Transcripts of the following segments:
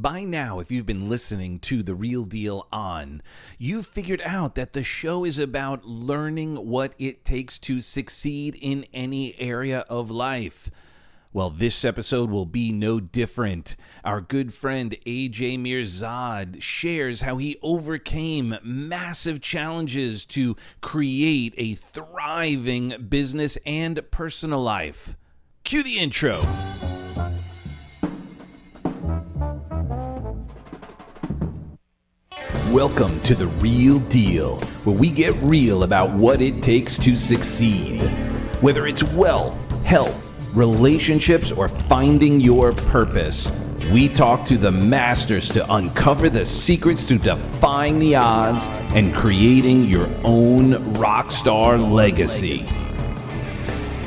By now, if you've been listening to The Real Deal On, you've figured out that the show is about learning what it takes to succeed in any area of life. Well, this episode will be no different. Our good friend AJ Mihrzad shares how he overcame massive challenges to create a thriving business and personal life. Cue the intro. Welcome to The Real Deal, where we get real about what it takes to succeed. Whether it's wealth, health, relationships, or finding your purpose, we talk to the masters to uncover the secrets to defying the odds and creating your own rock star legacy.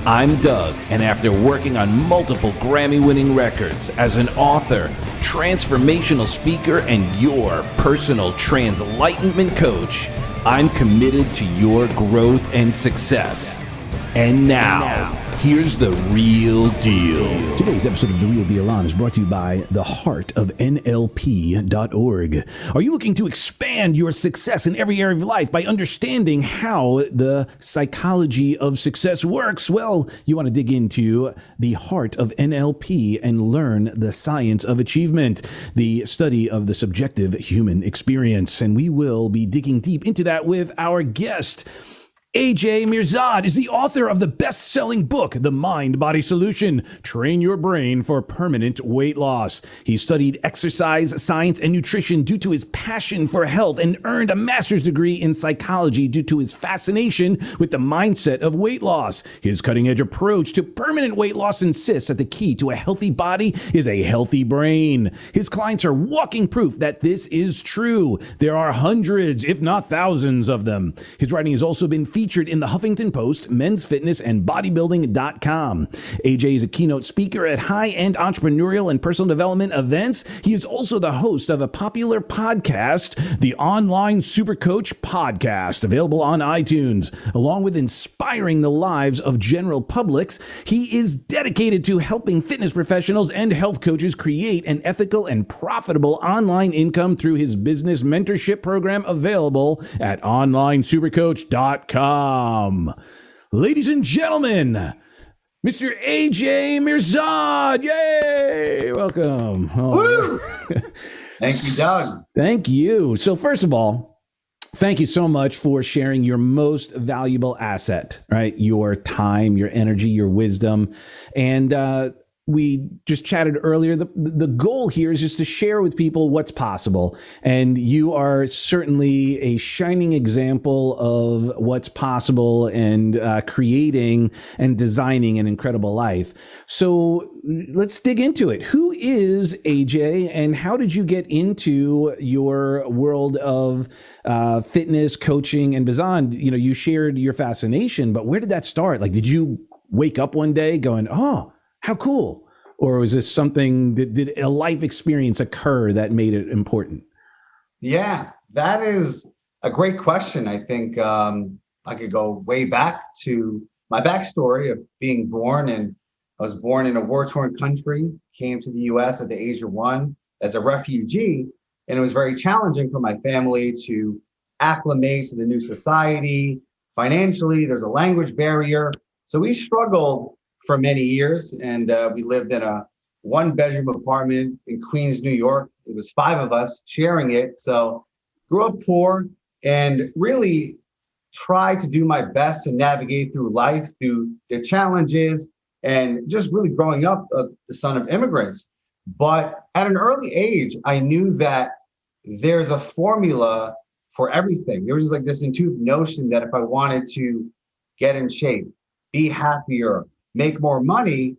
I'm Doug, and after working on multiple Grammy-winning records as an author, transformational speaker, and your personal translightenment coach, I'm committed to your growth and success. And now, here's the real deal. Today's episode of The Real Deal On is brought to you by the heart of NLP.org. Are you looking to expand your success in every area of life by understanding how the psychology of success works? Well, you want to dig into the heart of NLP and learn the science of achievement, the study of the subjective human experience. And we will be digging deep into that with our guest. AJ Mihrzad is the author of the best-selling book, The Mind-Body Solution, Train Your Brain for Permanent Weight Loss. He studied exercise, science, and nutrition due to his passion for health and earned a master's degree in psychology due to his fascination with the mindset of weight loss. His cutting-edge approach to permanent weight loss insists that the key to a healthy body is a healthy brain. His clients are walking proof that this is true. There are hundreds, if not thousands of them. His writing has also been featured in the Huffington Post, Men's Fitness, and Bodybuilding.com. AJ is a keynote speaker at high-end entrepreneurial and personal development events. He is also the host of a popular podcast, the Online SuperCoach Podcast, available on iTunes. Along with inspiring the lives of general publics, he is dedicated to helping fitness professionals and health coaches create an ethical and profitable online income through his business mentorship program, available at onlinesupercoach.com. Ladies and gentlemen, Mr. AJ Mihrzad. Yay! Welcome. Woo! Thank you, Doug. Thank you. So first of all, thank you so much for sharing your most valuable asset, right? Your time, your energy, your wisdom. And we just chatted earlier. The goal here is just to share with people what's possible. And you are certainly a shining example of what's possible and creating and designing an incredible life. So let's dig into it. Who is AJ and how did you get into your world of fitness, coaching, and beyond? You know, you shared your fascination, but where did that start? Like, did you wake up one day going, oh, how cool? Or was this something that did a life experience occur that made it important? Yeah, that is a great question. I think I could go way back to my backstory of being born. And I was born in a war-torn country, came to the US at the age of 1 as a refugee. And it was very challenging for my family to acclimate to the new society. Financially, there's a language barrier. So we struggled for many years, and we lived in a 1-bedroom apartment in Queens, New York. It was 5 of us sharing it. So grew up poor and really tried to do my best to navigate through life, through the challenges, and just really growing up the son of immigrants. But at an early age, I knew that there's a formula for everything. There was just like this intuitive notion that if I wanted to get in shape, be happier, make more money,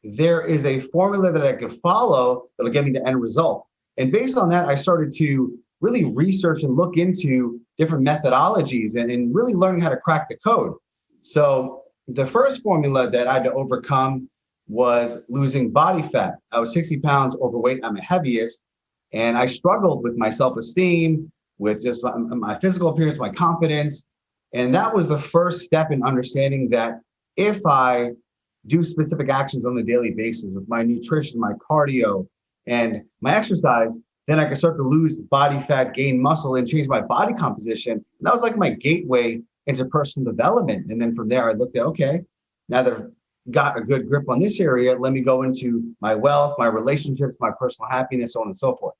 there is a formula that I could follow that'll get me the end result. And based on that, I started to really research and look into different methodologies and really learning how to crack the code. So the first formula that I had to overcome was losing body fat. I was 60 pounds overweight. I'm the heaviest. And I struggled with my self-esteem, with just my physical appearance, my confidence. And that was the first step in understanding that if I do specific actions on a daily basis with my nutrition, my cardio, and my exercise, then I could start to lose body fat, gain muscle, and change my body composition. And that was like my gateway into personal development. And then from there, I looked at, okay, now that I've got a good grip on this area, let me go into my wealth, my relationships, my personal happiness, so on and so forth.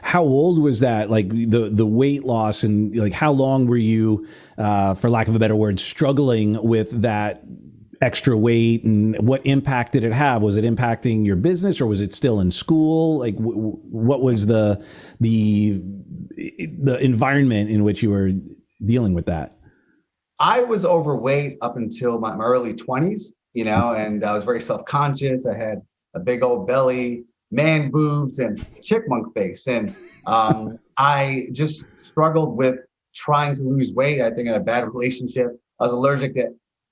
How old was that? Like the weight loss, and like how long were you, for lack of a better word, struggling with that extra weight, and what impact did it have? Was it impacting your business, or was it still in school? Like what was the environment in which you were dealing with that? I was overweight up until my early 20s, and I was very self-conscious. I had a big old belly, man boobs, and chickmunk face. And I just struggled with trying to lose weight. I think I had a bad relationship. I was allergic to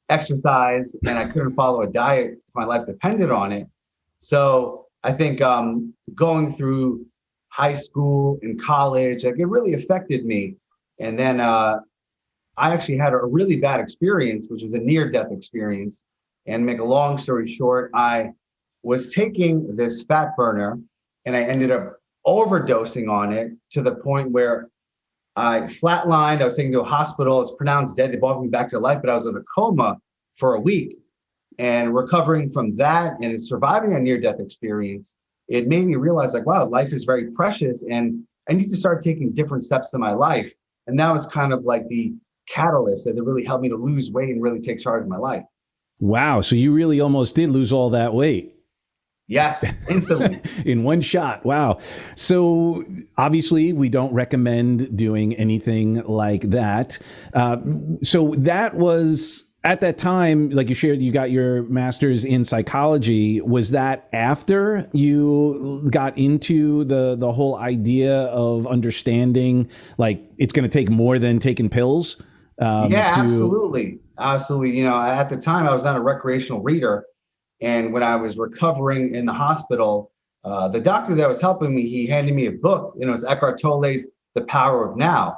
exercise, and I couldn't follow a diet if my life depended on it. So I think going through high school and college, like, it really affected me. And then I actually had a really bad experience, which was a near-death experience. And make a long story short, I was taking this fat burner, and I ended up overdosing on it to the point where I flatlined. I was taken to a hospital. It's pronounced dead. They brought me back to life, but I was in a coma for a week. And recovering from that and surviving a near-death experience, it made me realize, like, wow, life is very precious, and I need to start taking different steps in my life. And that was kind of like the catalyst that really helped me to lose weight and really take charge of my life. Wow. So you really almost did lose all that weight. Yes, instantly. In one shot. Wow. So obviously we don't recommend doing anything like that. So that was at that time, like you shared, you got your master's in psychology. Was that after you got into the whole idea of understanding, like, it's going to take more than taking pills? Absolutely. Absolutely. At the time I was not a recreational reader. And when I was recovering in the hospital, the doctor that was helping me, he handed me a book, it was Eckhart Tolle's The Power of Now.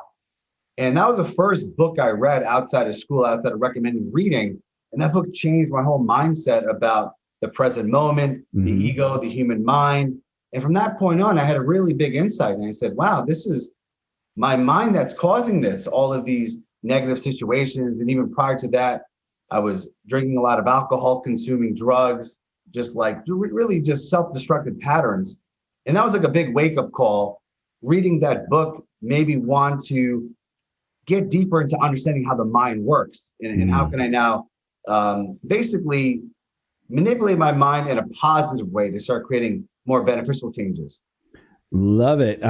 And that was the first book I read outside of school, outside of recommending reading. And that book changed my whole mindset about the present moment, the ego, the human mind. And from that point on, I had a really big insight. And I said, wow, this is my mind that's causing this, all of these negative situations. And even prior to that, I was drinking a lot of alcohol, consuming drugs, just like really just self-destructive patterns. And that was like a big wake-up call. Reading that book made me want to get deeper into understanding how the mind works, and how can I now basically manipulate my mind in a positive way to start creating more beneficial changes. Love it.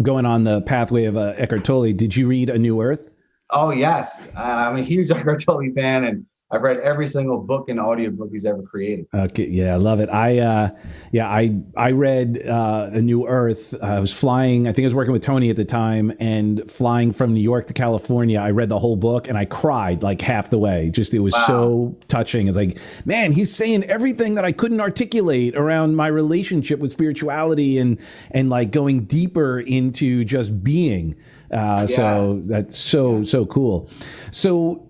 Going on the pathway of Eckhart Tolle, did you read A New Earth? Oh, yes. I'm a huge Eckhart Tolle fan, and I've read every single book and audiobook he's ever created. Okay. Yeah, I love it. I read A New Earth. I was flying, I think I was working with Tony at the time, and flying from New York to California, I read the whole book and I cried like half the way. Just, it was so touching. It's like, man, he's saying everything that I couldn't articulate around my relationship with spirituality and like going deeper into just being. So that's so cool. So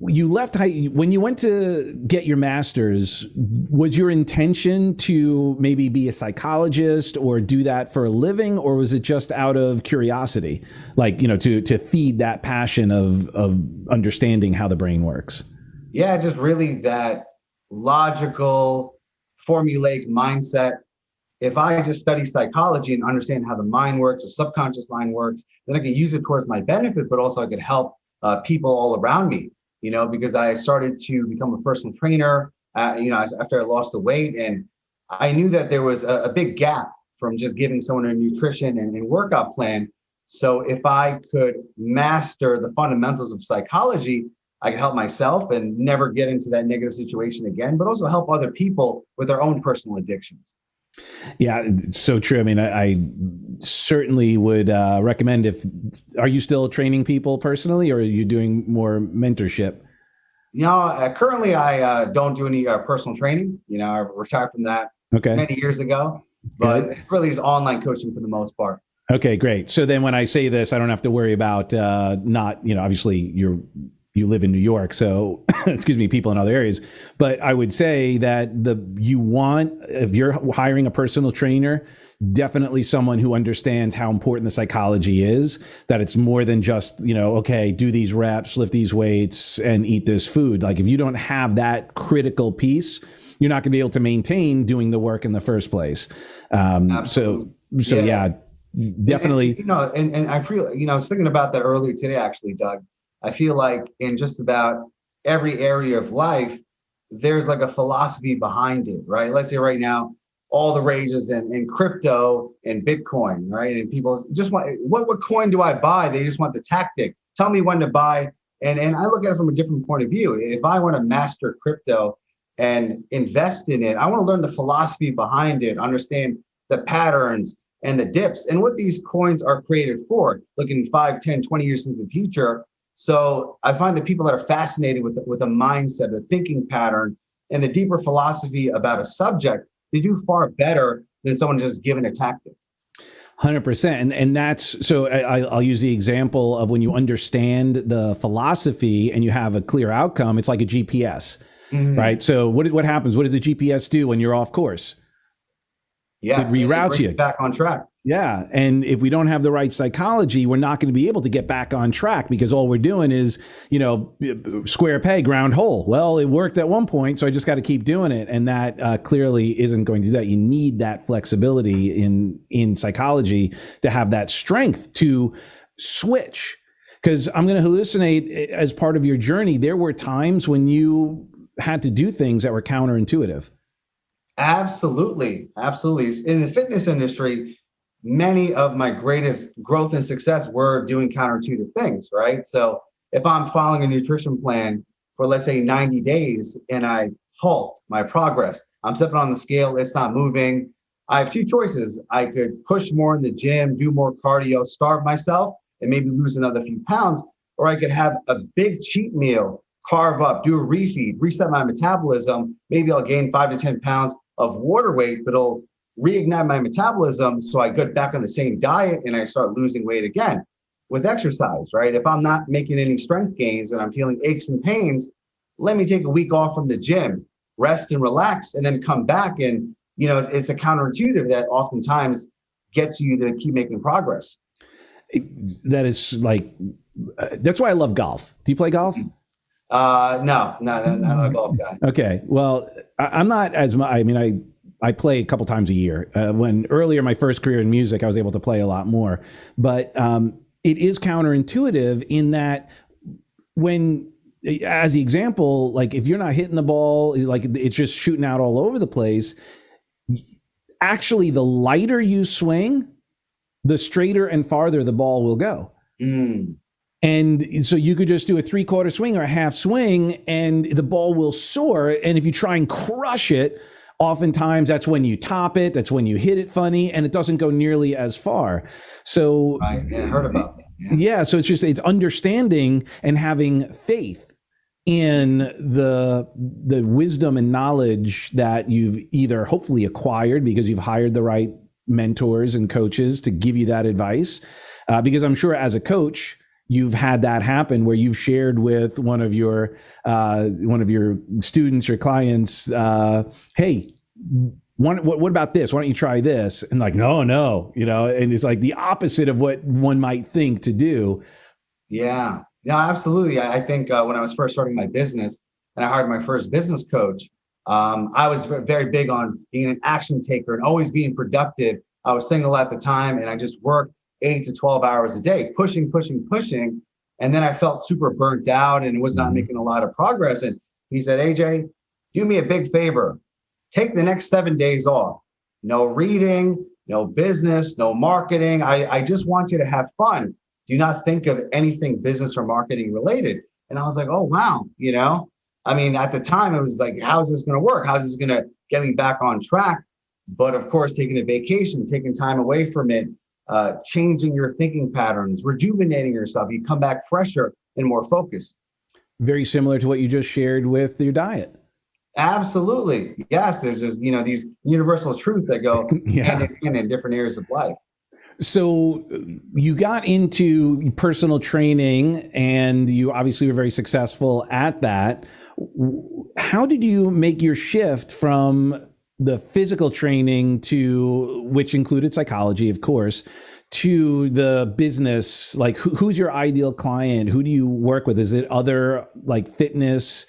you left when you went to get your master's, was your intention to maybe be a psychologist or do that for a living, or was it just out of curiosity, like, to feed that passion of understanding how the brain works? Yeah, just really that logical, formulaic mindset. If I just study psychology and understand how the mind works, the subconscious mind works, then I can use it towards my benefit, but also I could help people all around me, because I started to become a personal trainer, after I lost the weight. And I knew that there was a big gap from just giving someone a nutrition and workout plan. So if I could master the fundamentals of psychology, I could help myself and never get into that negative situation again, but also help other people with their own personal addictions. Yeah, so true. I mean, I certainly would recommend are you still training people personally, or are you doing more mentorship? Currently I don't do any personal training. I retired from that many years ago, but it's really just online coaching for the most part. Okay, great. So then when I say this, I don't have to worry about not, obviously you're you live in New York, so excuse me, people in other areas. But I would say that if you're hiring a personal trainer, definitely someone who understands how important the psychology is, that it's more than just, okay, do these reps, lift these weights, and eat this food. Like if you don't have that critical piece, you're not going to be able to maintain doing the work in the first place. So yeah, definitely. And I feel, I was thinking about that earlier today, actually, Doug. I feel like in just about every area of life, there's like a philosophy behind it, right? Let's say right now, all the rages in crypto and Bitcoin, right? And people just want, what coin do I buy? They just want the tactic. Tell me when to buy. And I look at it from a different point of view. If I want to master crypto and invest in it, I want to learn the philosophy behind it, understand the patterns and the dips and what these coins are created for, looking 5, 10, 20 years into the future. So I find that people that are fascinated with a mindset, a thinking pattern, and the deeper philosophy about a subject, they do far better than someone just given a tactic. 100%. And that's, so I'll use the example of when you understand the philosophy and you have a clear outcome, it's like a GPS, right? So what happens? What does the GPS do when you're off course? Yes, it reroutes you back on track. Yeah. And if we don't have the right psychology, we're not going to be able to get back on track because all we're doing is, square peg, round hole. Well, it worked at one point, so I just got to keep doing it. And that clearly isn't going to do that. You need that flexibility in psychology to have that strength to switch. Because I'm going to hallucinate as part of your journey. There were times when you had to do things that were counterintuitive. Absolutely. In the fitness industry, many of my greatest growth and success were doing counterintuitive things, right? So if I'm following a nutrition plan for, let's say, 90 days and I halt my progress, I'm stepping on the scale, it's not moving. I have two choices. I could push more in the gym, do more cardio, starve myself, and maybe lose another few pounds, or I could have a big cheat meal, carve up, do a refeed, reset my metabolism. Maybe I'll gain 5 to 10 pounds of water weight, but it'll reignite my metabolism. So I get back on the same diet and I start losing weight again with exercise, right? If I'm not making any strength gains and I'm feeling aches and pains, let me take a week off from the gym, rest and relax, and then come back. And, it's a counterintuitive that oftentimes gets you to keep making progress. That is like, that's why I love golf. Do you play golf? No, not a golf guy. Okay. Well, I'm not as much. I mean, I play a couple times a year. When earlier my first career in music, I was able to play a lot more. But it is counterintuitive in that when, as the example, like if you're not hitting the ball, like it's just shooting out all over the place. Actually, the lighter you swing, the straighter and farther the ball will go. And so you could just do a 3/4 swing or a half swing and the ball will soar. And if you try and crush it, oftentimes that's when you top it, that's when you hit it funny, and it doesn't go nearly as far. So I heard about that. Yeah. So it's understanding and having faith in the wisdom and knowledge that you've either hopefully acquired because you've hired the right mentors and coaches to give you that advice. Because I'm sure as a coach, you've had that happen where you've shared with one of your students or clients, hey, what about this? Why don't you try this? And like, no, and it's like the opposite of what one might think to do. Yeah, no, absolutely. I think when I was first starting my business and I hired my first business coach, I was very big on being an action taker and always being productive. I was single at the time and I just worked 8 to 12 hours a day, pushing. And then I felt super burnt out and was not making a lot of progress. And he said, AJ, do me a big favor. Take the next 7 days off. No reading, no business, no marketing. I just want you to have fun. Do not think of anything business or marketing related. And I was like, oh, wow. I mean, at the time, it was like, how's this going to work? How's this going to get me back on track? But of course, taking a vacation, taking time away from it, changing your thinking patterns, rejuvenating yourself, you come back fresher and more focused. Very similar to what you just shared with your diet. Absolutely. Yes. There's these universal truths that go hand in hand in different areas of life. So you got into personal training and you obviously were very successful at that. How did you make your shift from the physical training to, which included psychology, of course, to the business? Like who's your ideal client? Who do you work with? Is it other like fitness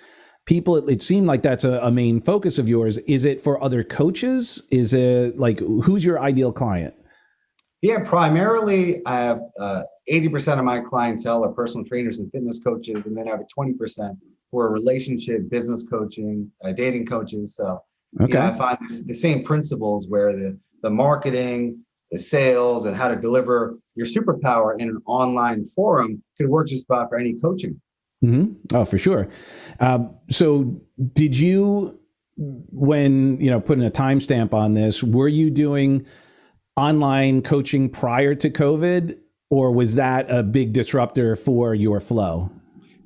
people? It seemed like that's a main focus of yours. Is it for other coaches? Is it like, who's your ideal client? Yeah, primarily I have 80% of my clientele are personal trainers and fitness coaches, and then I have 20% who are relationship, business coaching, dating coaches. So Okay. I find the same principles where the marketing, the sales, and how to deliver your superpower in an online forum could work just about for any coaching. Mm-hmm. Oh, for sure. So did you, when, putting a timestamp on this, were you doing online coaching prior to COVID, or was that a big disruptor for your flow?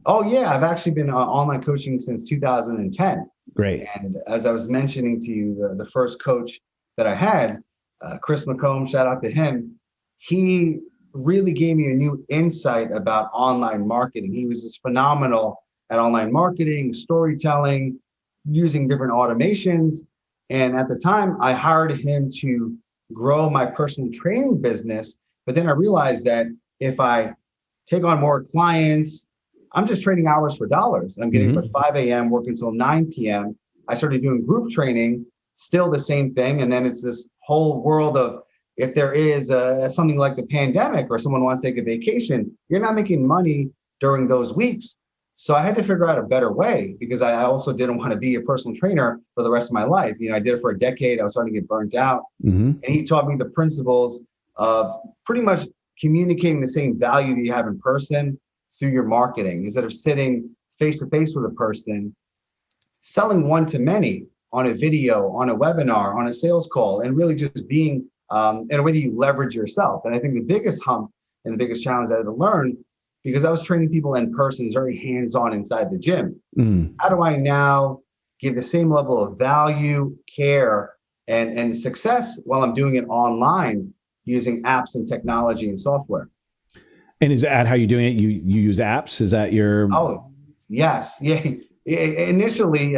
Oh, yeah. I've actually been online coaching since 2010. Great. And as I was mentioning to you, the first coach that I had, Chris McComb, shout out to him, he really gave me a new insight about online marketing. He was just phenomenal at online marketing, storytelling, using different automations. And at the time, I hired him to grow my personal training business. But then I realized that if I take on more clients, I'm just trading hours for dollars. I'm getting up at 5 a.m., working until 9 p.m. I started doing group training, still the same thing. And then it's this whole world of, if there is something like the pandemic or someone wants to take a vacation, you're not making money during those weeks. So I had to figure out a better way, because I also didn't want to be a personal trainer for the rest of my life. I did it for a decade. I was starting to get burnt out. And he taught me the principles of pretty much communicating the same value that you have in person through your marketing. Instead of sitting face to face with a person, selling one to many on a video, on a webinar, on a sales call, and really just being in a way that you leverage yourself. And I think the biggest hump and the biggest challenge I had to learn, because I was training people in person, very hands-on inside the gym. How do I now give the same level of value, care, and success while I'm doing it online using apps and technology and software? And is that how you're doing it? You use apps? Is that your... Oh, yes. Yeah. Initially,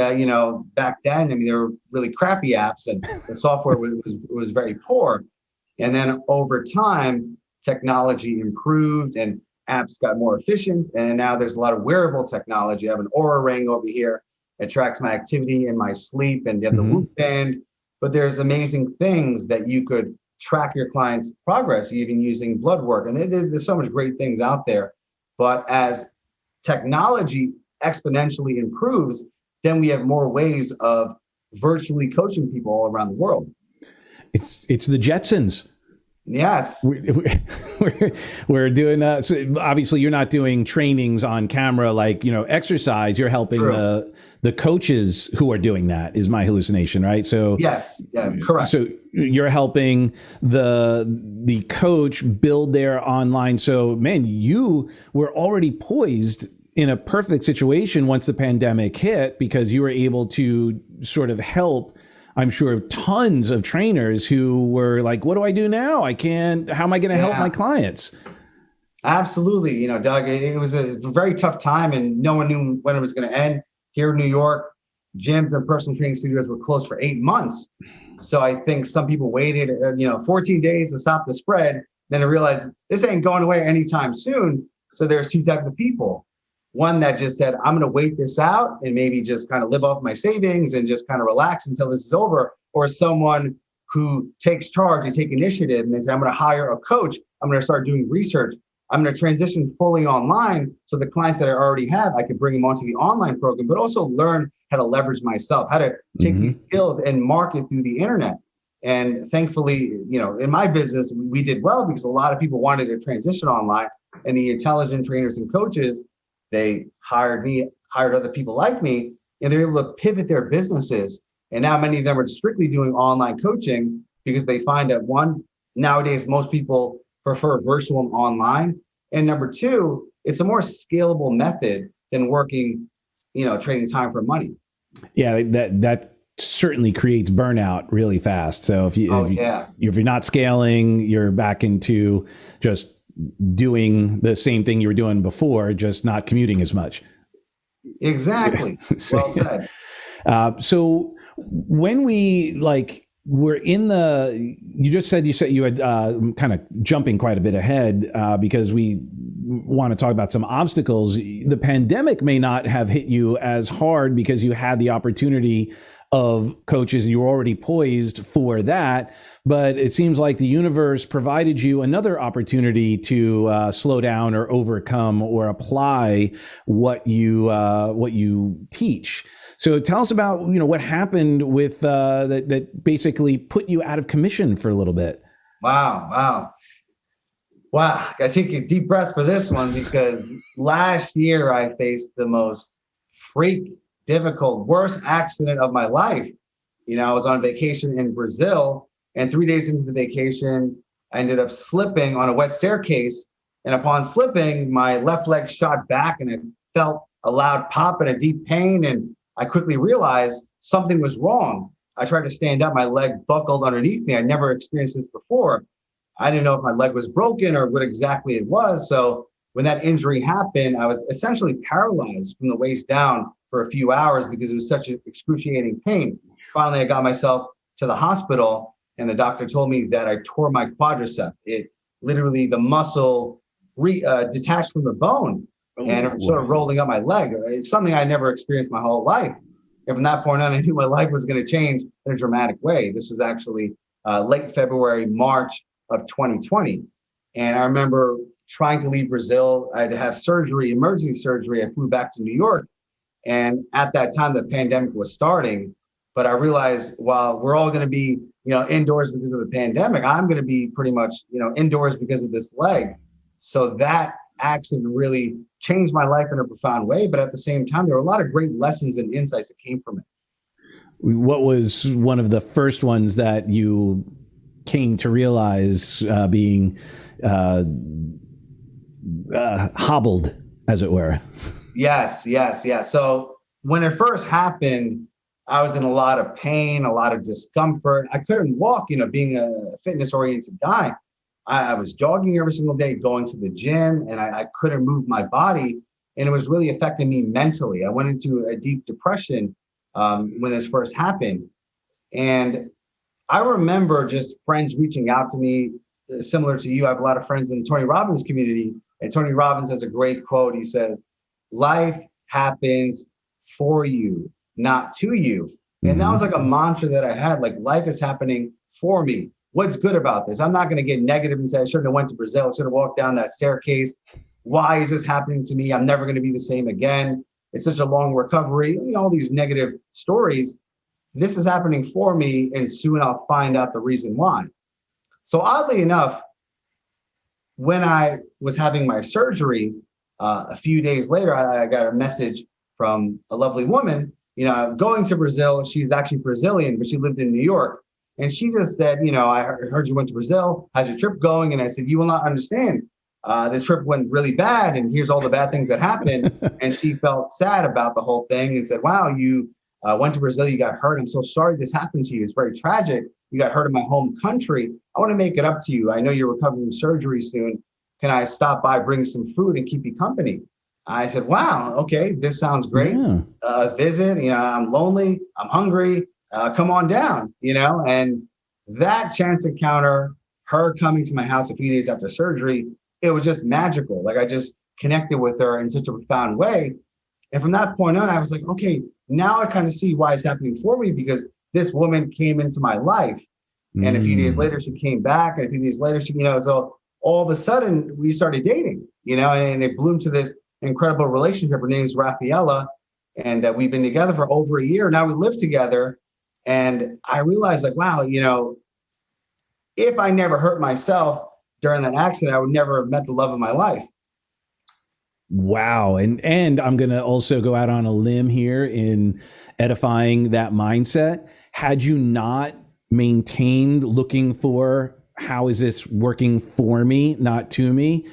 back then, there were really crappy apps and the software was very poor. And then over time, technology improved and apps got more efficient. And now there's a lot of wearable technology. I have an Oura ring over here. It tracks my activity and my sleep, and you have the Whoop band. But there's amazing things that you could track your client's progress, even using blood work. And there's so much great things out there. But as technology exponentially improves, then we have more ways of virtually coaching people all around the world. It's the Jetsons. Yes. We're doing that. So obviously, you're not doing trainings on camera like, exercise. You're helping the coaches who are doing that, is my hallucination, right? So yes, yeah, correct. So you're helping the coach build their online. So, man, you were already poised in a perfect situation once the pandemic hit, because you were able to sort of help, I'm sure, tons of trainers who were like, what do I do now? How am I going to help my clients? Absolutely. Doug, it was a very tough time and no one knew when it was going to end. Here in New York, gyms and personal training studios were closed for 8 months. So I think some people waited, 14 days to stop the spread. Then they realized this ain't going away anytime soon. So there's two types of people. One that just said, I'm going to wait this out and maybe just kind of live off my savings and just kind of relax until this is over. Or someone who takes charge and take initiative and they say, I'm going to hire a coach. I'm going to start doing research. I'm going to transition fully online. So the clients that I already have, I could bring them onto the online program, but also learn how to leverage myself, how to take these skills and market through the internet. And thankfully, in my business, we did well because a lot of people wanted to transition online, and the intelligent trainers and coaches, they hired me, hired other people like me, and they're able to pivot their businesses. And now many of them are strictly doing online coaching because they find that, one, nowadays, most people prefer virtual and online. And number two, it's a more scalable method than working, trading time for money. Yeah, that certainly creates burnout really fast. So if you're not scaling, you're back into just doing the same thing you were doing before, just not commuting as much. Exactly. Well said. So when we we're in you said you had kind of jumping quite a bit ahead because we want to talk about some obstacles. The pandemic may not have hit you as hard because you had the opportunity of coaches and you were already poised for that. But it seems like the universe provided you another opportunity to slow down or overcome or apply what you teach. So tell us about, what happened with that basically put you out of commission for a little bit. Wow. Gotta take a deep breath for this one, because last year I faced the most difficult, worst accident of my life. I was on vacation in Brazil, and 3 days into the vacation, I ended up slipping on a wet staircase. And upon slipping, my left leg shot back and I felt a loud pop and a deep pain. And I quickly realized something was wrong. I tried to stand up, my leg buckled underneath me. I'd never experienced this before. I didn't know if my leg was broken or what exactly it was. So when that injury happened, I was essentially paralyzed from the waist down for a few hours because it was such an excruciating pain. Finally, I got myself to the hospital, and the doctor told me that I tore my quadricep. It literally, the muscle detached from the bone, and it sort of rolling up my leg. It's something I never experienced my whole life. And from that point on, I knew my life was going to change in a dramatic way. This was actually late February, March of 2020. And I remember trying to leave Brazil. I had to have surgery, emergency surgery. I flew back to New York. And at that time, the pandemic was starting. But I realized, while we're all going to be, indoors because of the pandemic, I'm going to be pretty much, indoors because of this leg. So that accident really changed my life in a profound way. But at the same time, there were a lot of great lessons and insights that came from it. What was one of the first ones that you came to realize being hobbled, as it were? Yes. So when it first happened, I was in a lot of pain, a lot of discomfort. I couldn't walk, being a fitness-oriented guy. I was jogging every single day, going to the gym, and I couldn't move my body. And it was really affecting me mentally. I went into a deep depression when this first happened. And I remember just friends reaching out to me, similar to you. I have a lot of friends in the Tony Robbins community. And Tony Robbins has a great quote. He says, "Life happens for you, not to you." And that was like a mantra that I had, like, life is happening for me. What's good about this? I'm not going to get negative and say I shouldn't have went to Brazil, should have walked down that staircase. Why is this happening to me? I'm never going to be the same again. It's such a long recovery. All these negative stories. This is happening for me, and soon I'll find out the reason why. So oddly enough, when I was having my surgery, a few days later, I got a message from a lovely woman, going to Brazil. She's actually Brazilian, but she lived in New York. And she just said, I heard you went to Brazil. How's your trip going? And I said, you will not understand. This trip went really bad, and here's all the bad things that happened. And she felt sad about the whole thing and said, wow, you went to Brazil, you got hurt. I'm so sorry this happened to you. It's very tragic. You got hurt in my home country. I want to make it up to you. I know you're recovering from surgery soon. Can I stop by, bring some food, and keep you company? I said, wow, okay, this sounds great. Yeah. Visit, I'm lonely, I'm hungry, come on down, and that chance encounter, her coming to my house a few days after surgery, it was just magical. Like, I just connected with her in such a profound way. And from that point on, I was like, okay, now I kind of see why it's happening for me, because this woman came into my life. And a few days later, she came back. And a few days later, she, so all of a sudden we started dating, and it bloomed to this incredible relationship. Her name is Rafaela. And we've been together for over a year. Now we live together. And I realized, like, wow, if I never hurt myself during that accident, I would never have met the love of my life. Wow. And I'm going to also go out on a limb here in edifying that mindset. Had you not maintained looking for, how is this working for me, not to me,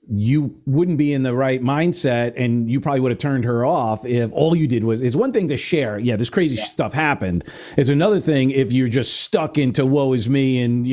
you wouldn't be in the right mindset, and you probably would have turned her off if all you did was, it's one thing to share, yeah, this crazy stuff happened. It's another thing if you're just stuck into woe is me and,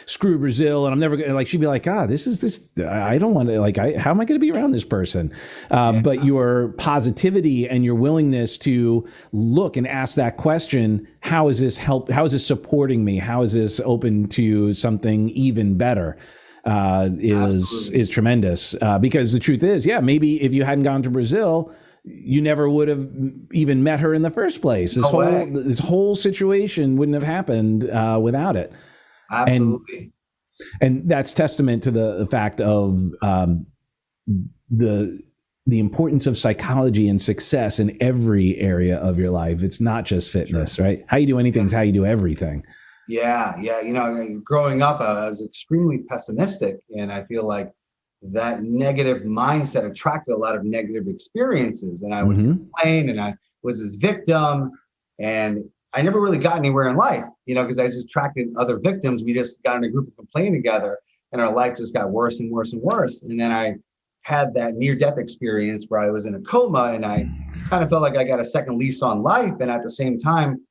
screw Brazil and I'm never gonna, like, she'd be like, I don't want to, like, how am I going to be around this person? But your positivity and your willingness to look and ask that question, how is this supporting me? How is this open to something even better? Is tremendous, because the truth is, maybe if you hadn't gone to Brazil, you never would have even met her in the first place. This whole situation wouldn't have happened without it. Absolutely. And that's testament to the fact of the importance of psychology and success in every area of your life. It's not just fitness, right? How you do anything is how you do everything. Yeah. Growing up, I was extremely pessimistic, and I feel like that negative mindset attracted a lot of negative experiences. And I would complain, and I was this victim, and I never really got anywhere in life, because I just attracted other victims. We just got in a group of complaining together, and our life just got worse and worse and worse. And then I had that near-death experience where I was in a coma, and I kind of felt like I got a second lease on life. And at the same time,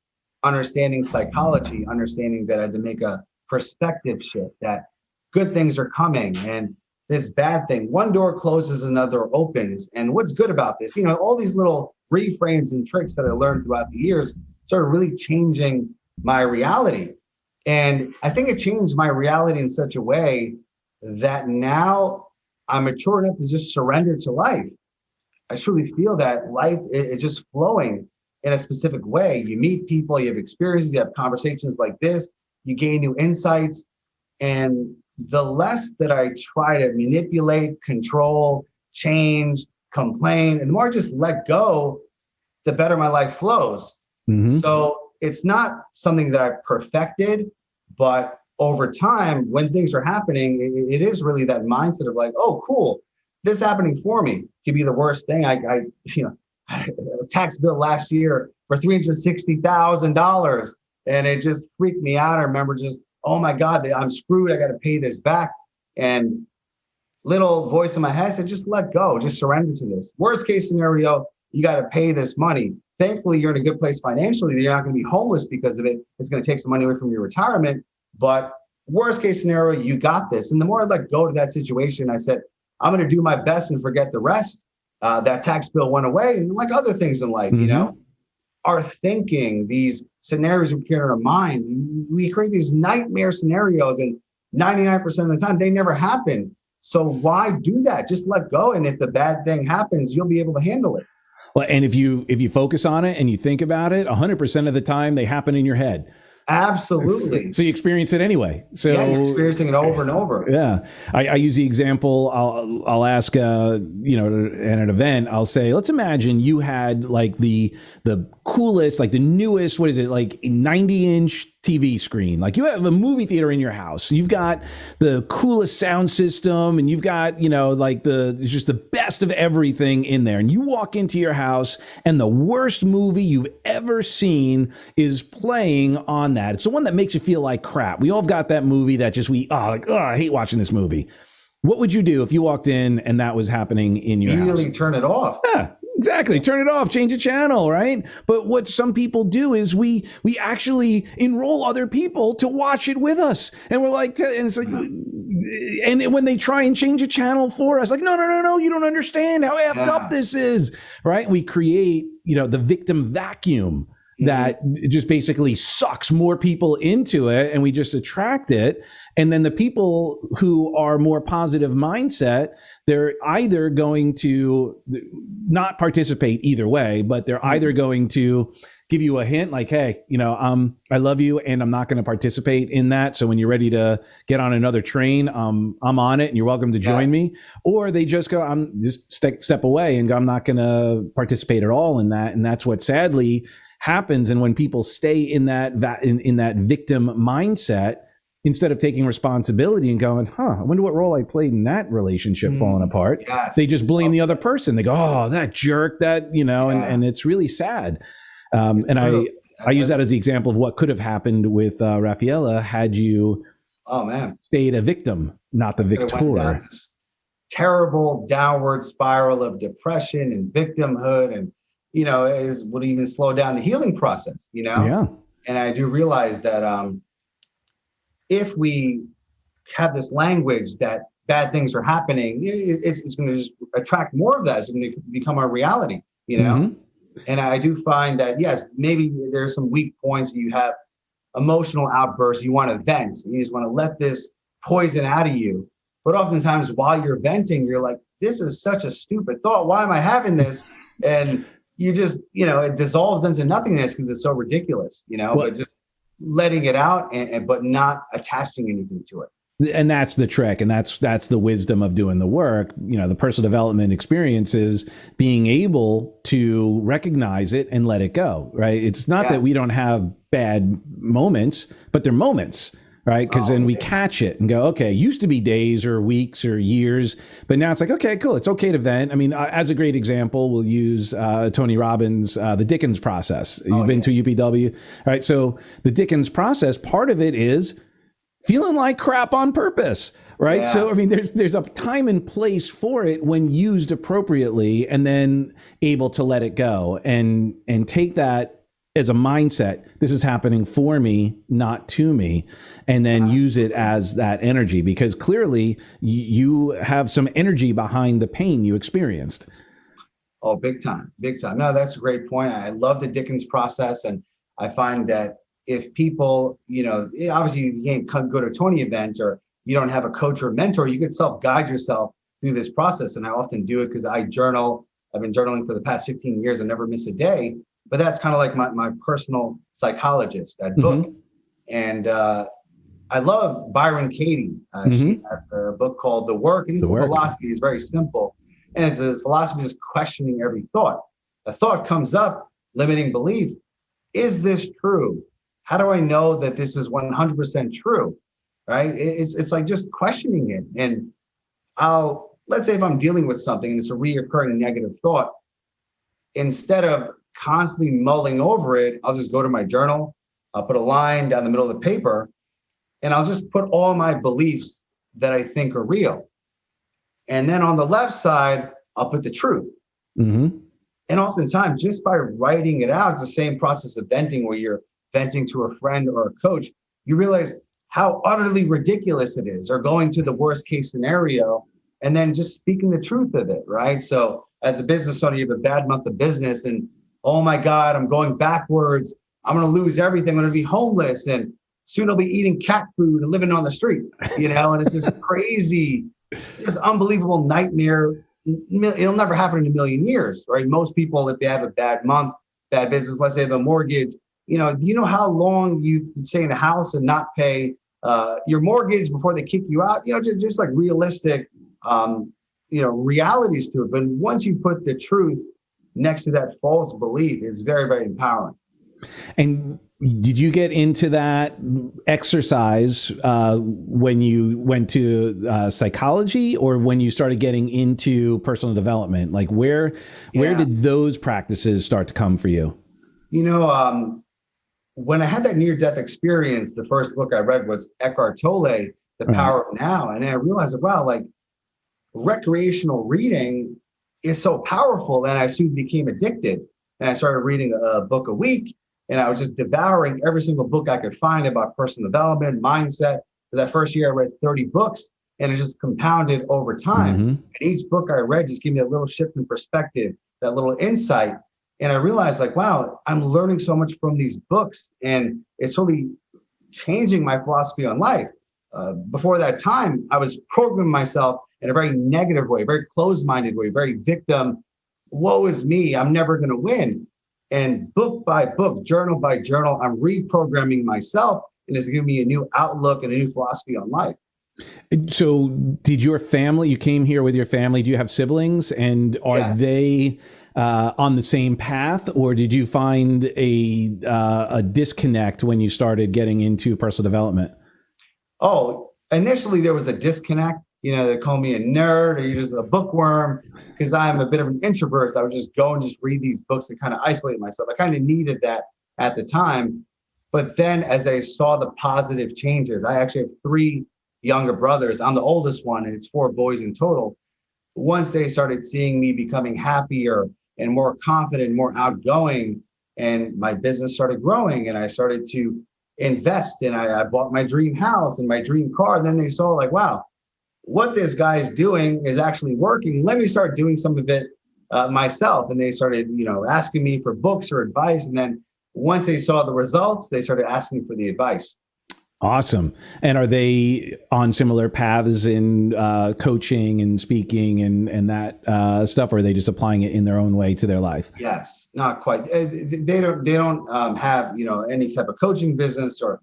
understanding psychology, understanding that I had to make a perspective shift, that good things are coming and this bad thing, one door closes, another opens. And what's good about this, all these little reframes and tricks that I learned throughout the years started really changing my reality. And I think it changed my reality in such a way that now I'm mature enough to just surrender to life. I truly feel that life is just flowing in a specific way. You meet people, you have experiences, you have conversations like this, you gain new insights. And the less that I try to manipulate, control, change, complain, and the more I just let go, the better my life flows. So it's not something that I've perfected, but over time, when things are happening, it is really that mindset of like, oh, cool, this happening for me could be the worst thing. I a tax bill last year for $360,000, and it just freaked me out. I remember just, oh my God, I'm screwed. I got to pay this back. And little voice in my head said, just let go, just surrender to this. Worst case scenario, you got to pay this money. Thankfully, you're in a good place financially. You're not going to be homeless because of it. It's going to take some money away from your retirement. But worst case scenario, you got this. And the more I let go to that situation, I said, I'm going to do my best and forget the rest. That tax bill went away, and like other things in life, our thinking, these scenarios we create in our mind, we create these nightmare scenarios, and 99% of the time they never happen. So why do that? Just let go. And if the bad thing happens, you'll be able to handle it. Well, and if you focus on it and you think about it, 100% of the time they happen in your head. Absolutely. So you experience it anyway. So yeah, you're experiencing it over and over. Yeah. I use the example. I'll ask, at an event, I'll say, let's imagine you had like the coolest, like the newest, what is it? Like 90-inch TV screen. Like you have a movie theater in your house. You've got the coolest sound system, and you've got, just the best of everything in there. And you walk into your house and the worst movie you've ever seen is playing on that. It's the one that makes you feel like crap. We all have got that movie that just I hate watching this movie. What would you do if you walked in and that was happening in your house? Immediately turn it off. Yeah. Exactly. Turn it off, change the channel, right? But what some people do is we actually enroll other people to watch it with us. And we're like, and it's like, and when they try and change a channel for us, like, no, you don't understand how effed up this is, right? We create, the victim vacuum that just basically sucks more people into it, and we just attract it. And then the people who are more positive mindset, they're either going to not participate either way, but they're either going to give you a hint like, hey, I love you and I'm not going to participate in that. So when you're ready to get on another train, I'm on it and you're welcome to join me. Or they just go, I'm just step away and go, I'm not going to participate at all in that. And that's what sadly happens. And when people stay in that victim mindset, instead of taking responsibility and going, I wonder what role I played in that relationship falling apart, they just blame the other person. They go, oh, that jerk, and it's really sad. And I use that as the example of what could have happened with Rafaela had you stayed a victim, not the victor. terrible downward spiral of depression and victimhood, and would even slow down the healing process. Yeah. And I do realize that if we have this language that bad things are happening, it's going to just attract more of that. It's going to become our reality. Mm-hmm. And I do find that, yes, maybe there's some weak points. You have emotional outbursts. You want to vent. You just want to let this poison out of you. But oftentimes while you're venting, you're like, this is such a stupid thought. Why am I having this? And you just, it dissolves into nothingness because it's so ridiculous, but just letting it out but not attaching anything to it. And that's the trick. And that's the wisdom of doing the work. The personal development experience is being able to recognize it and let it go, right? It's not that we don't have bad moments, but they're moments, right? Because then we catch it and go, okay, used to be days or weeks or years, but now it's like, okay, cool. It's okay to vent. I mean, as a great example, we'll use Tony Robbins, the Dickens process. You've been to UPW, right? So the Dickens process, part of it is feeling like crap on purpose, right? Yeah. So, I mean, there's a time and place for it when used appropriately, and then able to let it go and take that as a mindset. This is happening for me, not to me, and then use it as that energy, because clearly you have some energy behind the pain you experienced. Oh, big time, big time. No, that's a great point. I love the Dickens process, and I find that if people, obviously you can't go to a Tony event, or you don't have a coach or a mentor, you can self-guide yourself through this process. And I often do it because I journal. I've been journaling for the past 15 years. I never miss a day. But that's kind of like my personal psychologist, that book. And I love Byron Katie. She has a book called The Work. And his philosophy is very simple. And it's a philosophy is questioning every thought. A thought comes up, limiting belief. Is this true? How do I know that this is 100% true? Right? It's like just questioning it. And let's say if I'm dealing with something and it's a reoccurring negative thought, instead of constantly mulling over it, I'll just go to my journal. I'll put a line down the middle of the paper, and I'll just put all my beliefs that I think are real. And then on the left side, I'll put the truth. And oftentimes, just by writing it out, it's the same process of venting, where you're venting to a friend or a coach. You realize how utterly ridiculous it is, or going to the worst case scenario, and then just speaking the truth of it, right? So as a business owner, you have a bad month of business, and oh my God, I'm going backwards. I'm going to lose everything. I'm going to be homeless, and soon I'll be eating cat food and living on the street, and it's this crazy, just unbelievable nightmare. It'll never happen in a million years, right? Most people, if they have a bad month, bad business, let's say they have a mortgage, do you know how long you can stay in a house and not pay your mortgage before they kick you out? Just like realistic, realities to it. But once you put the truth next to that false belief, it's very, very empowering. And did you get into that exercise when you went to psychology, or when you started getting into personal development? Like where did those practices start to come for you? When I had that near-death experience, the first book I read was Eckhart Tolle, The Power of Now. And I realized, wow, like recreational reading is so powerful. And I soon became addicted. And I started reading a book a week. And I was just devouring every single book I could find about personal development, mindset. For that first year, I read 30 books, and it just compounded over time. And each book I read just gave me a little shift in perspective, that little insight. And I realized, like, wow, I'm learning so much from these books, and it's really changing my philosophy on life. Before that time, I was programming myself in a very negative way, very closed-minded way, very victim. Woe is me, I'm never going to win. And book by book, journal by journal, I'm reprogramming myself, and it's giving me a new outlook and a new philosophy on life. So did your family, you came here with your family, do you have siblings, and are they on the same path, or did you find a disconnect when you started getting into personal development? Oh, initially there was a disconnect. They call me a nerd, or you're just a bookworm, because I'm a bit of an introvert. So I would just go and just read these books and kind of isolate myself. I kind of needed that at the time. But then as I saw the positive changes, I actually have 3 younger brothers. I'm the oldest one, and it's 4 boys in total. once they started seeing me becoming happier and more confident, more outgoing, and my business started growing and I started to invest and I bought my dream house and my dream car, then they saw like, wow, what this guy is doing is actually working. Let me start doing some of it myself. And they started, asking me for books or advice. And then once they saw the results, they started asking for the advice. Awesome. And are they on similar paths in coaching and speaking and that stuff, or are they just applying it in their own way to their life? Yes, not quite. They don't have any type of coaching business or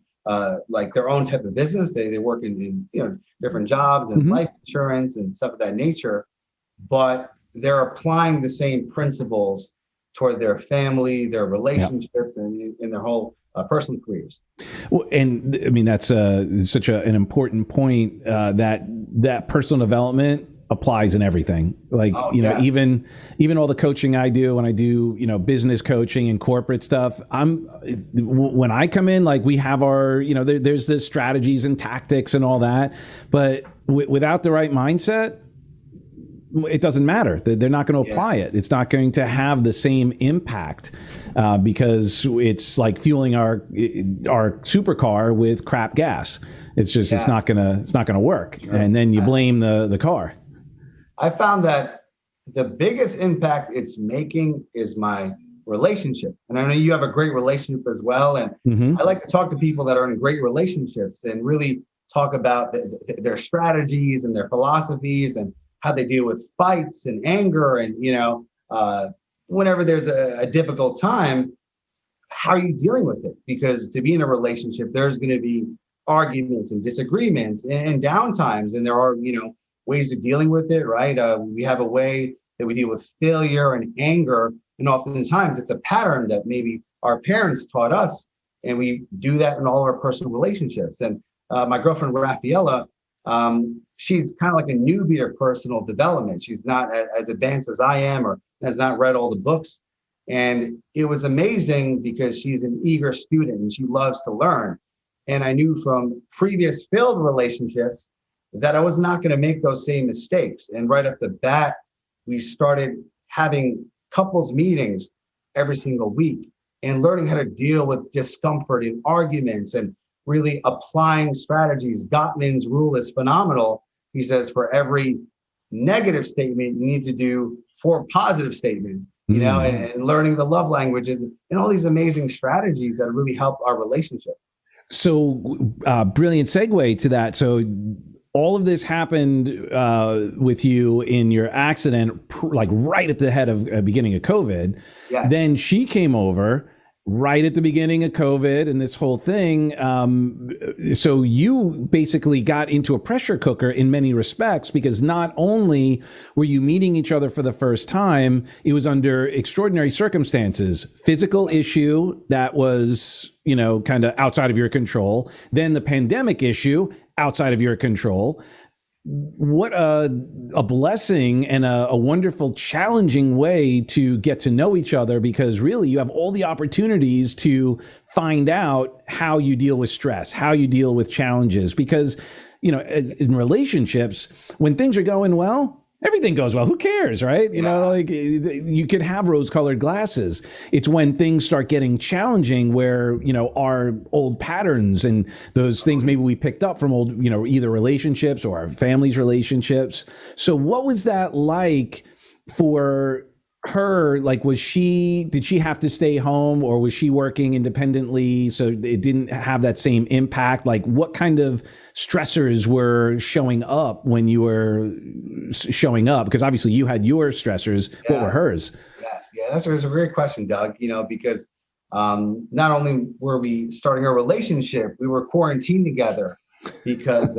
like their own type of business. They work in different jobs and life insurance and stuff of that nature, but they're applying the same principles toward their family, their relationships, and in their whole personal careers. Well, and I mean, that's such an important point that personal development applies in everything. Like, even all the coaching I do when I do, business coaching and corporate stuff, when I come in, like we have our, there's the strategies and tactics and all that, but without the right mindset, it doesn't matter. They're not going to apply it. It's not going to have the same impact because it's like fueling our supercar with crap gas. It's just it's not gonna work. Sure. And then you blame the car. I found that the biggest impact it's making is my relationship. And I know you have a great relationship as well. And I like to talk to people that are in great relationships and really talk about their strategies and their philosophies and how they deal with fights and anger and, whenever there's a difficult time, how are you dealing with it? Because to be in a relationship, there's going to be arguments and disagreements and downtimes, and there are, ways of dealing with it, right? We have a way that we deal with failure and anger, and oftentimes it's a pattern that maybe our parents taught us, and we do that in all our personal relationships. And my girlfriend, Rafaela, she's kind of like a newbie to personal development. She's not as advanced as I am or has not read all the books. And it was amazing because she's an eager student and she loves to learn. And I knew from previous failed relationships that I was not going to make those same mistakes. And right off the bat, we started having couples meetings every single week and learning how to deal with discomfort and arguments and really applying strategies. Gottman's rule is phenomenal. He says for every negative statement, you need to do 4 positive statements, and learning the love languages and all these amazing strategies that really help our relationship. So brilliant segue to that. So all of this happened with you in your accident, like right at the head of beginning of COVID. Yes. Then she came over right at the beginning of COVID and this whole thing. So you basically got into a pressure cooker in many respects, because not only were you meeting each other for the first time, it was under extraordinary circumstances, physical issue that was, kind of outside of your control, then the pandemic issue outside of your control. What a blessing and a wonderful, challenging way to get to know each other, because really you have all the opportunities to find out how you deal with stress, how you deal with challenges, because, in relationships, when things are going well, everything goes well. Who cares, right? You could have rose-colored glasses. It's when things start getting challenging where, our old patterns and those things maybe we picked up from old, either relationships or our family's relationships. So what was that like for her? Like, did she have to stay home, or was she working independently so it didn't have that same impact? Like, what kind of stressors were showing up when you were showing up? Because obviously you had your stressors. Yes. What were hers? Yes. Yeah, that's a great question, Doug, because not only were we starting a relationship, we were quarantined together because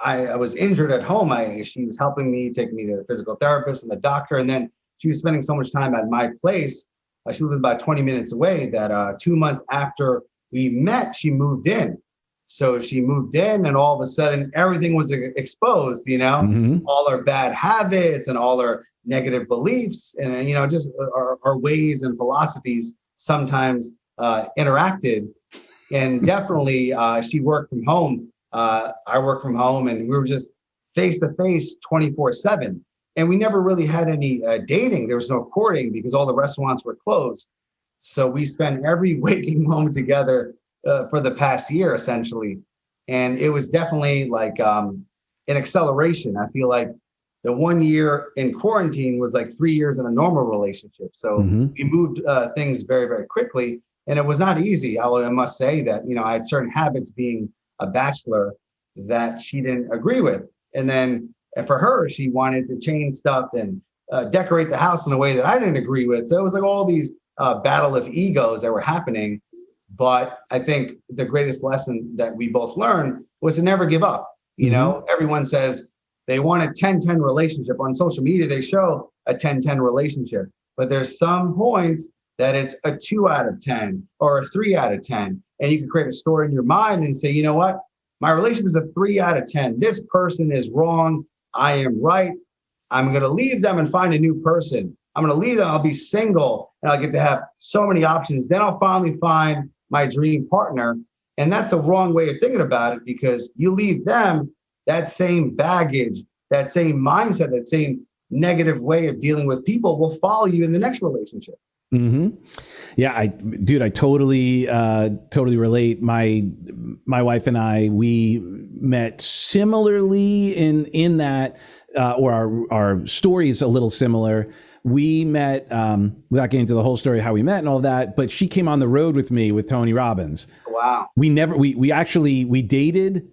I was injured at home. She was helping me, taking me to the physical therapist and the doctor, and then she was spending so much time at my place. She lived about 20 minutes away that 2 months after we met, she moved in. So she moved in and all of a sudden everything was exposed, all our bad habits and all our negative beliefs and, just our ways and philosophies sometimes interacted. And definitely she worked from home. I worked from home and we were just face to face 24/7. And we never really had any dating. There was no courting because all the restaurants were closed. So we spent every waking moment together for the past year, essentially. And it was definitely like an acceleration. I feel like the 1 year in quarantine was like 3 years in a normal relationship. So we moved things very, very quickly. And it was not easy. I must say that, I had certain habits being a bachelor that she didn't agree with. And then for her, she wanted to change stuff and decorate the house in a way that I didn't agree with. So it was like all these battle of egos that were happening. But I think the greatest lesson that we both learned was to never give up. Everyone says they want a 10-10 relationship. On social media, they show a 10-10 relationship. But there's some points that it's a 2 out of 10 or a 3 out of 10. And you can create a story in your mind and say, you know what? My relationship is a 3 out of 10. This person is wrong. I am right. I'm going to leave them and find a new person. I'm going to leave them. I'll be single and I'll get to have so many options. Then I'll finally find my dream partner. And that's the wrong way of thinking about it, because you leave them, that same baggage, that same mindset, that same negative way of dealing with people will follow you in the next relationship. Yeah, I totally relate. My wife and I, we met similarly in that, or our story is a little similar. We met, without getting into the whole story of how we met and all that, but she came on the road with me with Tony Robbins. Wow. We dated.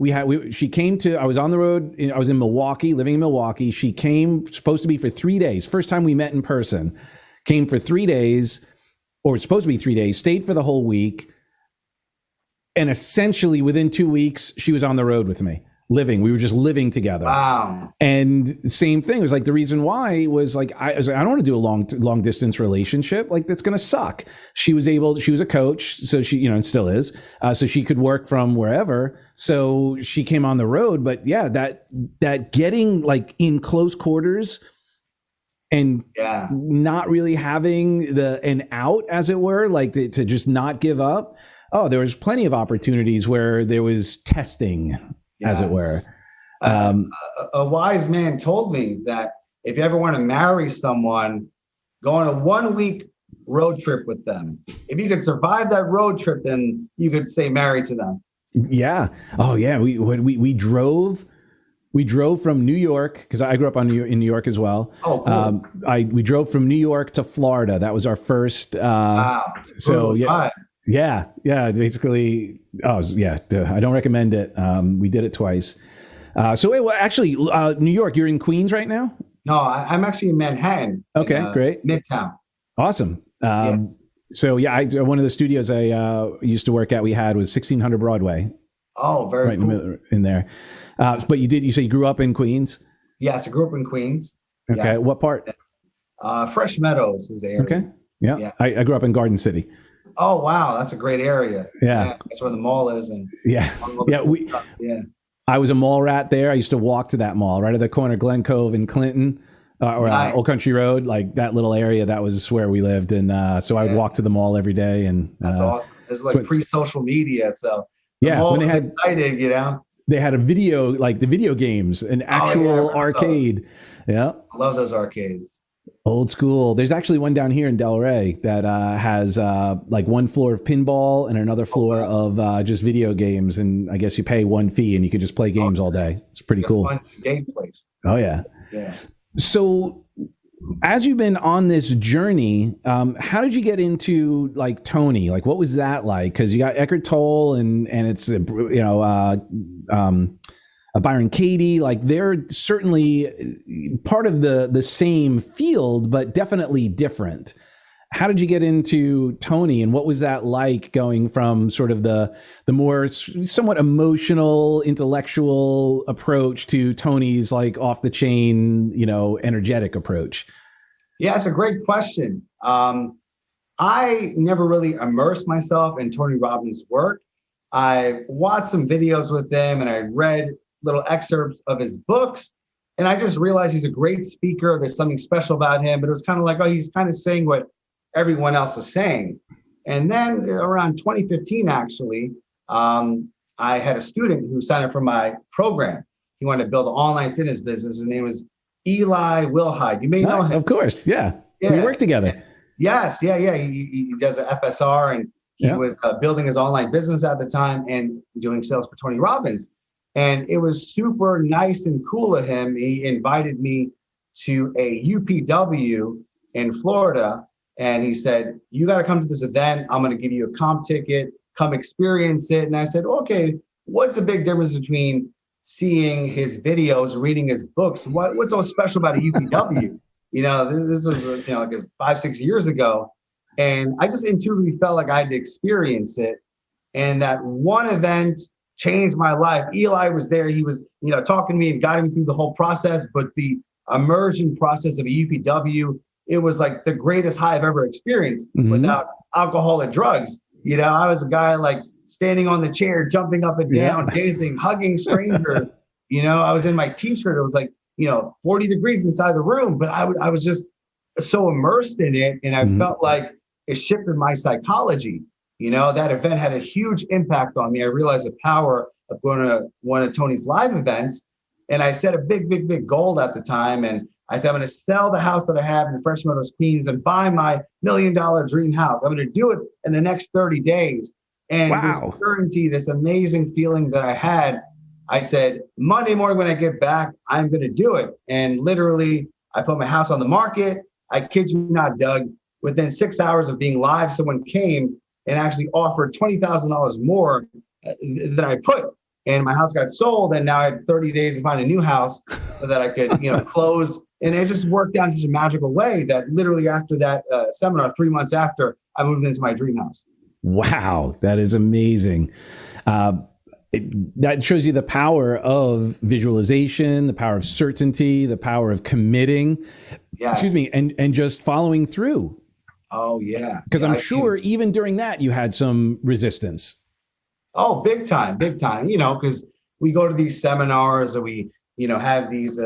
She came to, I was on the road. I was in Milwaukee, living in Milwaukee. She came, supposed to be for 3 days. First time we met in person. Came for 3 days, or supposed to be 3 days, stayed for the whole week. And essentially within 2 weeks, she was on the road with me, living. We were just living together. Wow. And same thing. It was like the reason why was like, I was like, I don't want to do a long distance relationship. Like, that's going to suck. She was a coach. So she, and still is. So she could work from wherever. So she came on the road. But yeah, that getting like in close quarters and not really having an out, as it were, like to just not give up. Oh, there was plenty of opportunities where there was testing, as it were. A wise man told me that if you ever want to marry someone, go on a 1 week road trip with them. If you could survive that road trip, then you could stay married to them. Yeah. Oh yeah. We drove. We drove from New York, because I grew up in New York as well. Oh, cool. We drove from New York to Florida. That was our first. Wow. So yeah. Basically, I don't recommend it. We did it twice. New York. You're in Queens right now? No, I'm actually in Manhattan. Okay, great. Midtown. Awesome. So one of the studios I used to work at, we had was 1600 Broadway. Oh, very right cool. in there. But you say you grew up in Queens? Yes, I grew up in Queens. Okay. Yes. What part? Fresh Meadows is the area. Okay. Yeah. I grew up in Garden City. Oh, wow. That's a great area. Yeah. That's where the mall is. And I was a mall rat there. I used to walk to that mall right at the corner, Glen Cove and Clinton, Old Country Road, like that little area. That was where we lived. And so I would walk to the mall every day. And that's awesome. It's like pre-social media. So when they had excited, they had a video, like the video games, an actual arcade. Those. Yeah. I love those arcades. Old school. There's actually one down here in Delray that has like one floor of pinball and another floor of just video games. And I guess you pay one fee and you can just play games all day. It's pretty cool. Fun game place. Oh, yeah. Yeah. So as you've been on this journey, how did you get into like Tony? Like, what was that like? Because you got Eckhart Tolle and it's Byron Katie. Like, they're certainly part of the same field, but definitely different. How did you get into Tony, and what was that like, going from sort of the more somewhat emotional, intellectual approach to Tony's like off the chain, energetic approach? Yeah, it's a great question. I never really immersed myself in Tony Robbins' work. I watched some videos with him and I read little excerpts of his books. And I just realized he's a great speaker. There's something special about him, but it was kind of like, he's kind of saying what everyone else is saying. And then around 2015, actually, I had a student who signed up for my program. He wanted to build an online fitness business. His name was Eli Wilhide. You may know him. Of course. Yeah. We work together. Yes. Yeah. He does an FSR, and he was building his online business at the time and doing sales for Tony Robbins. And it was super nice and cool of him. He invited me to a UPW in Florida. And he said, you got to come to this event. I'm going to give you a comp ticket. Come experience it. And I said, okay, what's the big difference between seeing his videos, reading his books? What's so special about a UPW? This was like 5-6 years ago. And I just intuitively felt like I had to experience it. And that one event changed my life. Eli was there. He was, talking to me and guiding me through the whole process. But the immersion process of a UPW, it was like the greatest high I've ever experienced without alcohol and drugs. I was a guy like standing on the chair, jumping up and down, dancing, hugging strangers. I was in my t-shirt. It was like, 40 degrees inside the room, but I was just so immersed in it. And I felt like it shifted my psychology. That event had a huge impact on me. I realized the power of going to one of Tony's live events. And I set a big, big, big goal at the time. And I said, I'm going to sell the house that I have in Fresh Meadows, Queens, and buy my $1 million dream house. I'm going to do it in the next 30 days. And this certainty, this amazing feeling that I had, I said, Monday morning when I get back, I'm going to do it. And literally, I put my house on the market. I kid you not, Doug, within 6 hours of being live, someone came and actually offered $20,000 more than I put. And my house got sold. And now I had 30 days to find a new house so that I could, close. And it just worked out in such a magical way that literally after that seminar, 3 months after, I moved into my dream house. Wow, that is amazing. That shows you the power of visualization, the power of certainty, the power of committing, and just following through. Oh, yeah. Because I'm sure even during that, you had some resistance. Oh, big time, because we go to these seminars and we, have these,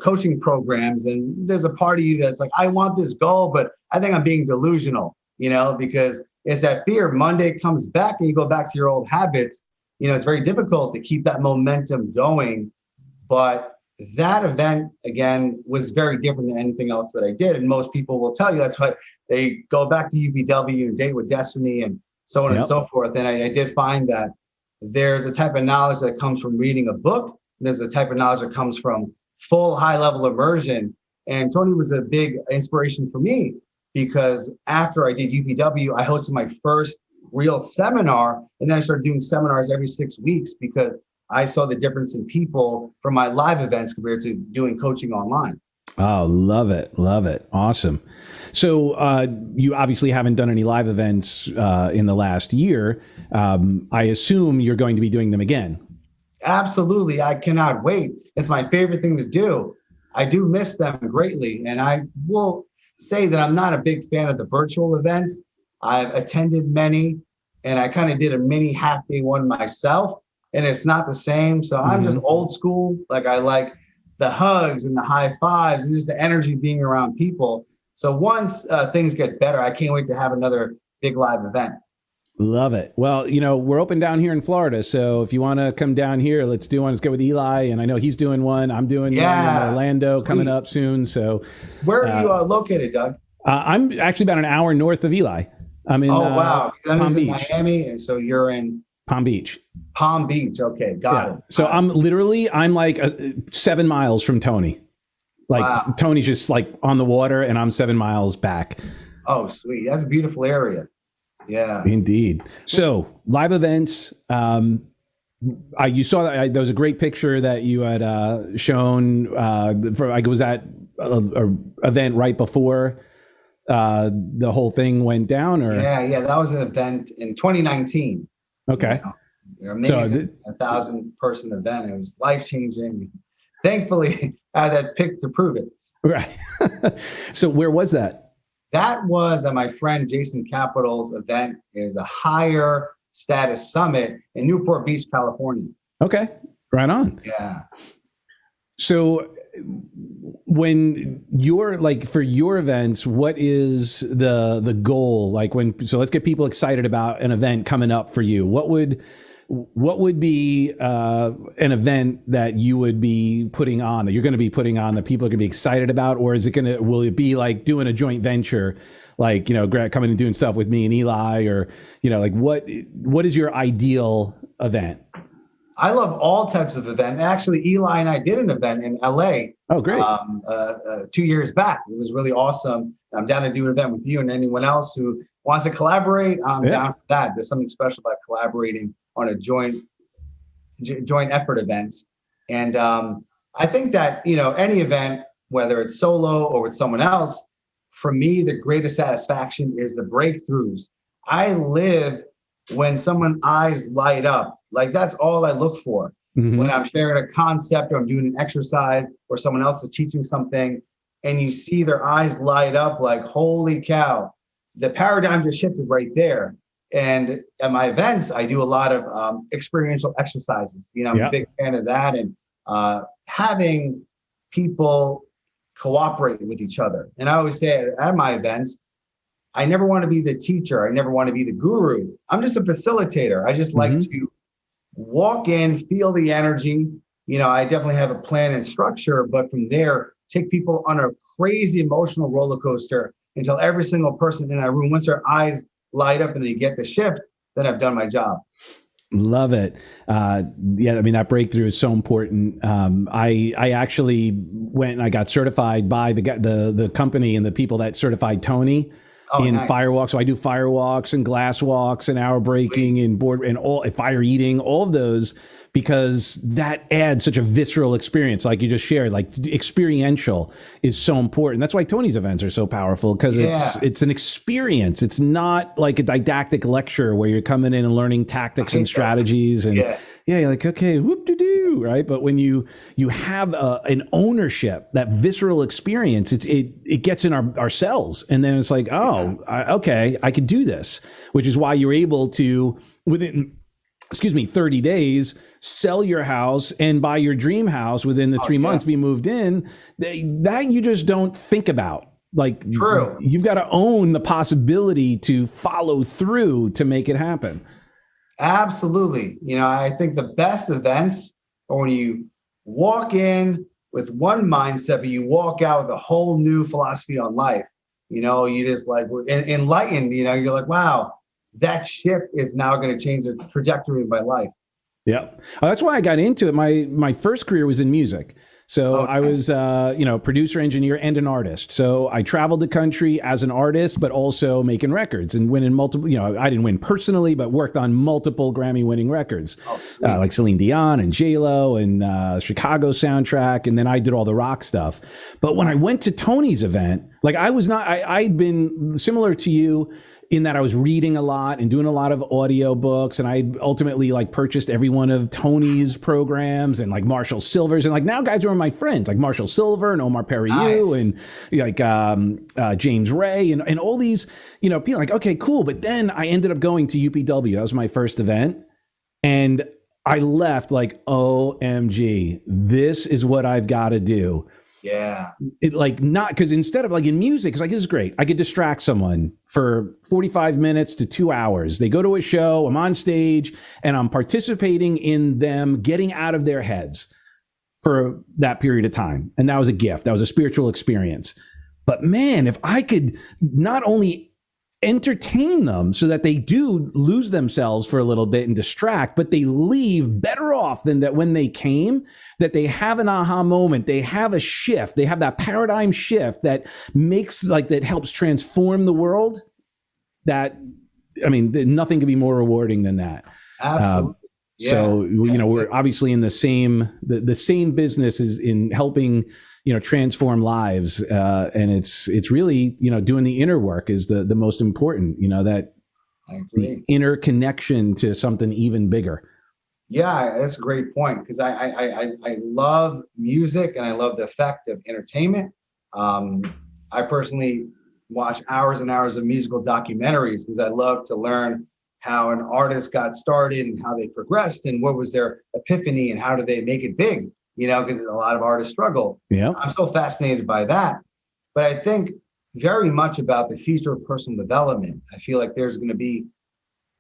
coaching programs, and there's a part of you that's like, I want this goal, but I think I'm being delusional, because it's that fear. Monday comes back and you go back to your old habits. It's very difficult to keep that momentum going. But that event, again, was very different than anything else that I did. And most people will tell you that's why they go back to UPW and Date with Destiny and so on and so forth. And I did find that there's a type of knowledge that comes from reading a book. There's a type of knowledge that comes from full high-level immersion. And Tony was a big inspiration for me because after I did UPW, I hosted my first real seminar. And then I started doing seminars every 6 weeks because I saw the difference in people from my live events compared to doing coaching online. Oh, love it. Love it. Awesome. So you obviously haven't done any live events in the last year. I assume you're going to be doing them again. Absolutely. I cannot wait. It's my favorite thing to do. I do miss them greatly. And I will say that I'm not a big fan of the virtual events. I've attended many, and I kind of did a mini half-day one myself, and it's not the same. So I'm just old school. Like I like the hugs and the high fives and just the energy being around people. So once things get better, I can't wait to have another big live event. Love it. Well, we're open down here in Florida. So if you want to come down here, let's do one. Let's go with Eli. And I know he's doing one. I'm doing one in Orlando coming up soon. So where are you located, Doug? I'm actually about an hour north of Eli. I'm in Palm Beach. Miami, and so you're in Palm Beach. Palm Beach. Okay, got it. So I'm like 7 miles from Tony. Tony's just like on the water and I'm 7 miles back. Oh, sweet. That's a beautiful area. Yeah, indeed. So live events. You saw that there was a great picture that you had shown. Was that an event right before the whole thing went down? Or yeah, that was an event in 2019. Okay, amazing. So 1,000-person event. It was life-changing. Thankfully, I had that pic to prove it. Right. So where was that? That was at my friend Jason Capital's event. It was a higher status summit in Newport Beach, California. Okay, right on. Yeah. So when you're for your events, what is the goal? So let's get people excited about an event coming up for you. What would what would be an event that you would be putting on, that you're going to be putting on, that people are going to be excited about? Or will it be like doing a joint venture, like, coming and doing stuff with me and Eli, or, like what is your ideal event? I love all types of events. Actually, Eli and I did an event in LA. Oh, great. 2 years back. It was really awesome. I'm down to do an event with you and anyone else who wants to collaborate. I'm down for that. There's something special about collaborating on a joint effort event. And I think that, any event, whether it's solo or with someone else, for me, the greatest satisfaction is the breakthroughs. I live when someone's eyes light up. Like, that's all I look for. Mm-hmm. When I'm sharing a concept or I'm doing an exercise or someone else is teaching something and you see their eyes light up, like, holy cow, the paradigm just shifted right there. And at my events, I do a lot of experiential exercises. I'm a big fan of that. And having people cooperate with each other. And I always say at my events, I never want to be the teacher. I never want to be the guru. I'm just a facilitator. I just like to walk in, feel the energy. I definitely have a plan and structure, but from there, take people on a crazy emotional roller coaster until every single person in that room, once their eyes light up and they get the shift, then I've done my job. Love it. That breakthrough is so important. I actually went and I got certified by the company and the people that certified Tony nice. Firewalks. So I do firewalks and glass walks and hour breaking and board and all fire eating, all of those, because that adds such a visceral experience. Like you just shared, like experiential is so important. That's why Tony's events are so powerful, because it's an experience. It's not like a didactic lecture where you're coming in and learning tactics and strategies and you're like, okay, whoop-de-doo, right? But when you have an ownership, that visceral experience, it gets in our cells. And then it's like, I could do this, which is why you're able to, within 30 days, sell your house and buy your dream house within the 3 months, be moved in. That you just don't think about. Like, true. You've got to own the possibility to follow through to make it happen. Absolutely. I think the best events are when you walk in with one mindset, but you walk out with a whole new philosophy on life. You just like enlightened, you're like, wow, that shift is now going to change the trajectory of my life. Yeah. That's why I got into it. My first career was in music. So I was, producer, engineer, and an artist. So I traveled the country as an artist, but also making records and winning multiple, I didn't win personally, but worked on multiple Grammy winning records, like Celine Dion and J-Lo and Chicago soundtrack. And then I did all the rock stuff. But when I went to Tony's event, like I'd been similar to you in that I was reading a lot and doing a lot of audio books. And I ultimately purchased every one of Tony's programs and Marshall Silver's. And now guys are my friends, like Marshall Silver and Omar Perriou and James Ray and all these, people like, okay, cool. But then I ended up going to UPW. That was my first event. And I left like, OMG, this is what I've got to do. Yeah. Not because instead of in music, it's this is great. I could distract someone for 45 minutes to 2 hours. They go to a show, I'm on stage, and I'm participating in them getting out of their heads for that period of time. And that was a gift. That was a spiritual experience. But man, if I could not only entertain them so that they do lose themselves for a little bit and distract, but they leave better off than that when they came, that they have an aha moment, they have a shift, they have that paradigm shift that makes that helps transform the world. Nothing could be more rewarding than that. Absolutely. So, we're obviously in the same business is in helping, transform lives. And it's really, doing the inner work is the most important, that the inner connection to something even bigger. Yeah, that's a great point, because I love music and I love the effect of entertainment. I personally watch hours and hours of musical documentaries because I love to learn how an artist got started and how they progressed and what was their epiphany and how do they make it big, because a lot of artists struggle. Yeah, I'm so fascinated by that. But I think very much about the future of personal development. I feel like there's going to be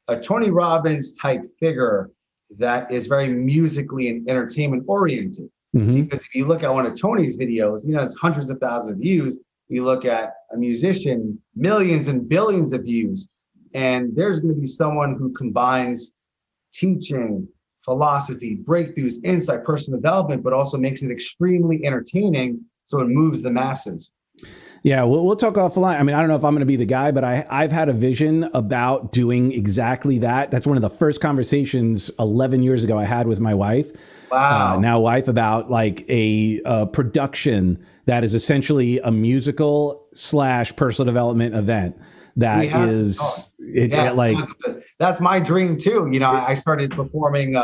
a Tony Robbins type figure that is very musically and entertainment oriented. Because if you look at one of Tony's videos, it's hundreds of thousands of views. You look at a musician, millions and billions of views. And there's going to be someone who combines teaching, philosophy, breakthroughs, insight, personal development, but also makes it extremely entertaining so it moves the masses. Yeah, we'll talk offline. I mean, I don't know if I'm going to be the guy, but I've had a vision about doing exactly that. That's one of the first conversations 11 years ago I had with my wife. Wow. Now wife, about like a production that is essentially a musical / personal development event. That is that's my dream too. I started performing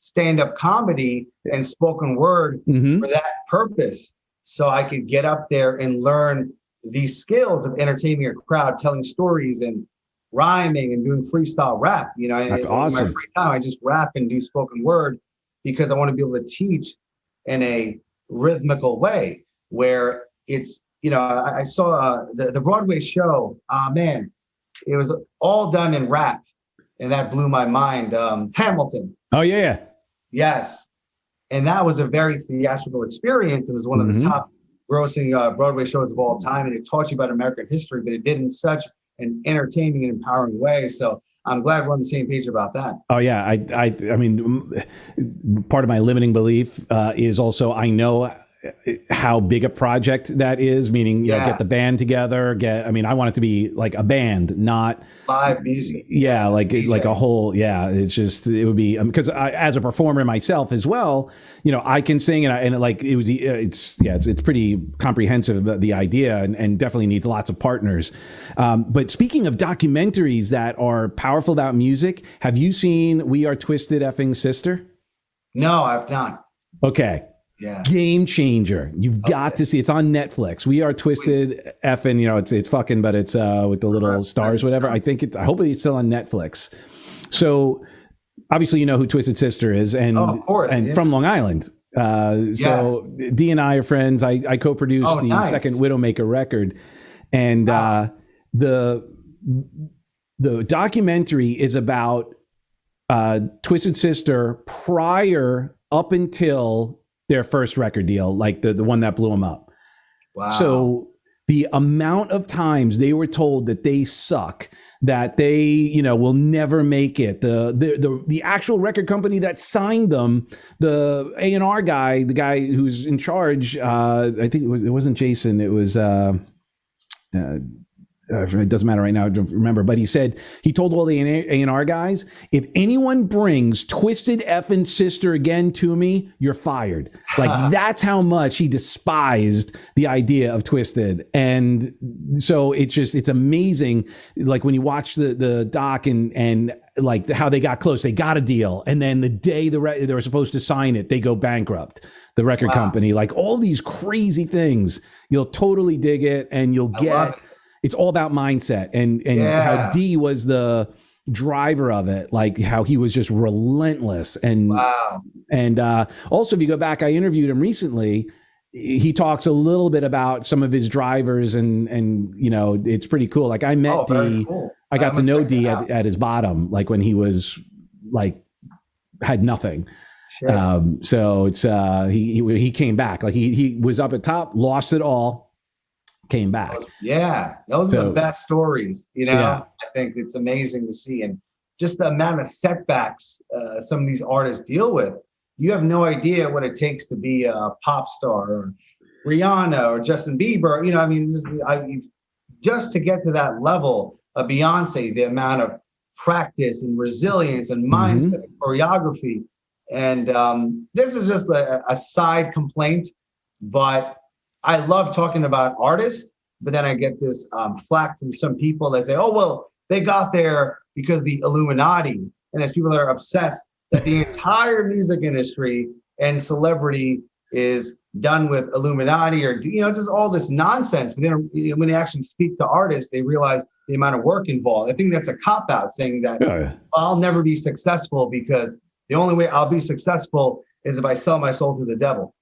stand-up comedy and spoken word for that purpose. So I could get up there and learn these skills of entertaining a crowd, telling stories and rhyming and doing freestyle rap. That's awesome. In my free time, I just rap and do spoken word because I want to be able to teach in a rhythmical way where it's, I saw the Broadway show. Man, it was all done in rap, and that blew my mind. Hamilton. Oh yeah. Yes. And that was a very theatrical experience. It was one of the top grossing Broadway shows of all time. And it taught you about American history, but it did in such an entertaining and empowering way. So I'm glad we're on the same page about that. Oh yeah. I mean, part of my limiting belief is also, I know how big a project that is, meaning get the band together, I want it to be like a band, not live music. Yeah, like a whole, it's just, it would be, because as a performer myself as well, I can sing it's pretty comprehensive, the idea, and definitely needs lots of partners. But speaking of documentaries that are powerful about music, have you seen We Are Twisted Effing Sister? No, I've not. Okay. Yeah. Game changer. You've got to see. It's on Netflix. We Are Twisted effing, it's fucking, but it's with the little stars, whatever. I hope it's still on Netflix. So obviously you know who Twisted Sister is, and of course, from Long Island. So Dee and I are friends. I co-produced the second Widowmaker record, and the documentary is about Twisted Sister prior up until their first record deal, like the one that blew them up. Wow. So the amount of times they were told that they suck, that they, will never make it. The actual record company that signed them, the A&R guy, the guy who's in charge, I think it wasn't Jason, it was it doesn't matter right now, I don't remember, but he told all the A&R guys, if anyone brings Twisted Effin' Sister again to me, you're fired. Like that's how much he despised the idea of Twisted. And so it's amazing. Like when you watch the doc and like how they got close, they got a deal. And then the day they were supposed to sign it, they go bankrupt, the record company, like all these crazy things. You'll totally dig it, and you'll get, it's all about mindset and how Dee was the driver of it, like how he was just relentless. And also, if you go back, I interviewed him recently. He talks a little bit about some of his drivers, and it's pretty cool. Like I met Dee, cool. I got to know Dee at his bottom, like when he was like had nothing. Sure. So it's he came back, like he was up at top, lost it all, came back. Yeah, those are the best stories. I think it's amazing to see, and just the amount of setbacks some of these artists deal with. You have no idea what it takes to be a pop star or Rihanna or Justin Bieber. Just to get to that level of Beyonce, the amount of practice and resilience and mindset and choreography. And this is just a side complaint, but I love talking about artists, but then I get this flack from some people that say, oh, well, they got there because the Illuminati. And there's people that are obsessed that the entire music industry and celebrity is done with Illuminati or, just all this nonsense. But then when they actually speak to artists, they realize the amount of work involved. I think that's a cop-out, saying that I'll never be successful because the only way I'll be successful is if I sell my soul to the devil.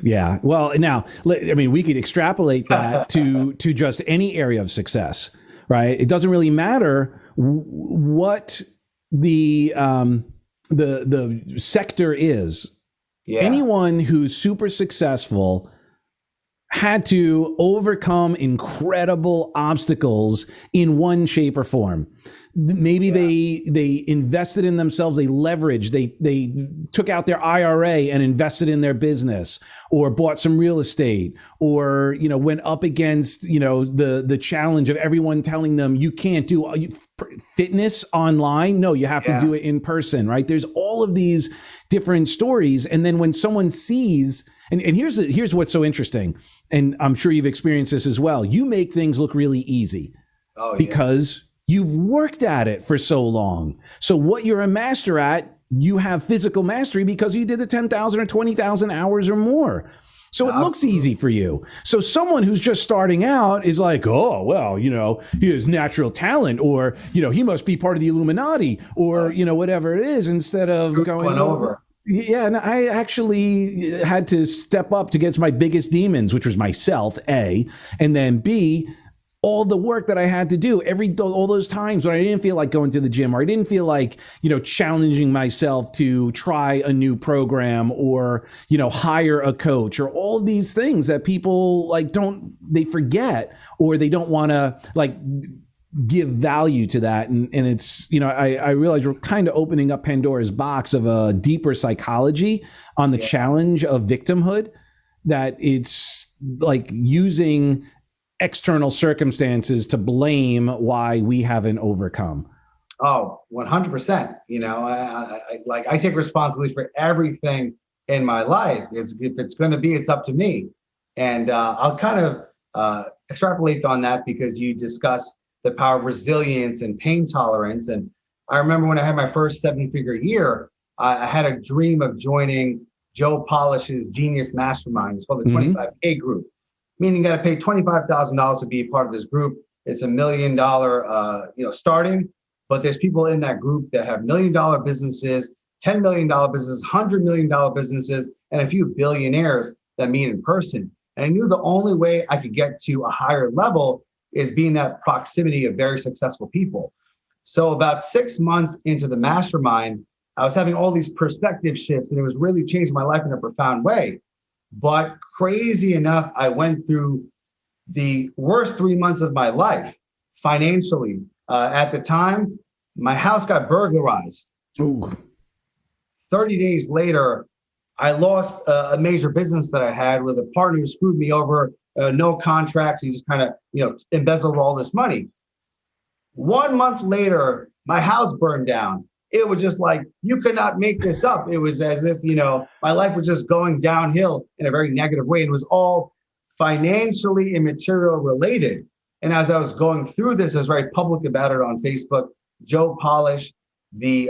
Yeah. Well, now, we could extrapolate that to just any area of success, right? It doesn't really matter what the sector is, Yeah. anyone who's super successful had to overcome incredible obstacles in one shape or form. Maybe they invested in themselves, they leveraged, they took out their IRA and invested in their business, or bought some real estate, or, went up against, the challenge of everyone telling them you can't do fitness online. No, you have to do it in person, right? There's all of these different stories. And then when someone sees, and here's what's so interesting, and I'm sure you've experienced this as well. You make things look really easy because you've worked at it for so long. So what you're a master at, you have physical mastery because you did the 10,000 or 20,000 hours or more. So it looks easy for you. So someone who's just starting out is like, oh, well, he has natural talent, or, he must be part of the Illuminati, or, whatever it is, instead of going over. Yeah, and I actually had to step up against my biggest demons, which was myself, A, and then B, all the work that I had to do all those times when I didn't feel like going to the gym, or I didn't feel like, challenging myself to try a new program, or, hire a coach, or all of these things that people they forget, or they don't want to give value to that. And it's, I realize we're kind of opening up Pandora's box of a deeper psychology on the challenge of victimhood, that it's like using external circumstances to blame why we haven't overcome. Oh, 100%. I take responsibility for everything in my life. If it's going to be, it's up to me. And I'll kind of extrapolate on that, because you discussed the power of resilience and pain tolerance. And I remember when I had my first 7-figure year, I had a dream of joining Joe Polish's Genius Mastermind. It's called the 25K group, meaning you got to pay $25,000 to be a part of this group. It's $1 million, starting, but there's people in that group that have $1 million businesses, $10 million businesses, $100 million businesses, and a few billionaires that meet in person. And I knew the only way I could get to a higher level is being that proximity of very successful people. So about 6 months into the mastermind, I was having all these perspective shifts, and it was really changing my life in a profound way. But crazy enough, I went through the worst 3 months of my life financially. At the time, my house got burglarized. Ooh. 30 days later, I lost a major business that I had with a partner who screwed me over. No contracts. He just kind of, embezzled all this money. 1 month later, my house burned down. It was just like, you could not make this up. It was as if, my life was just going downhill in a very negative way. And it was all financially and material related. And as I was going through this, I was very public about it on Facebook. Joe Polish, the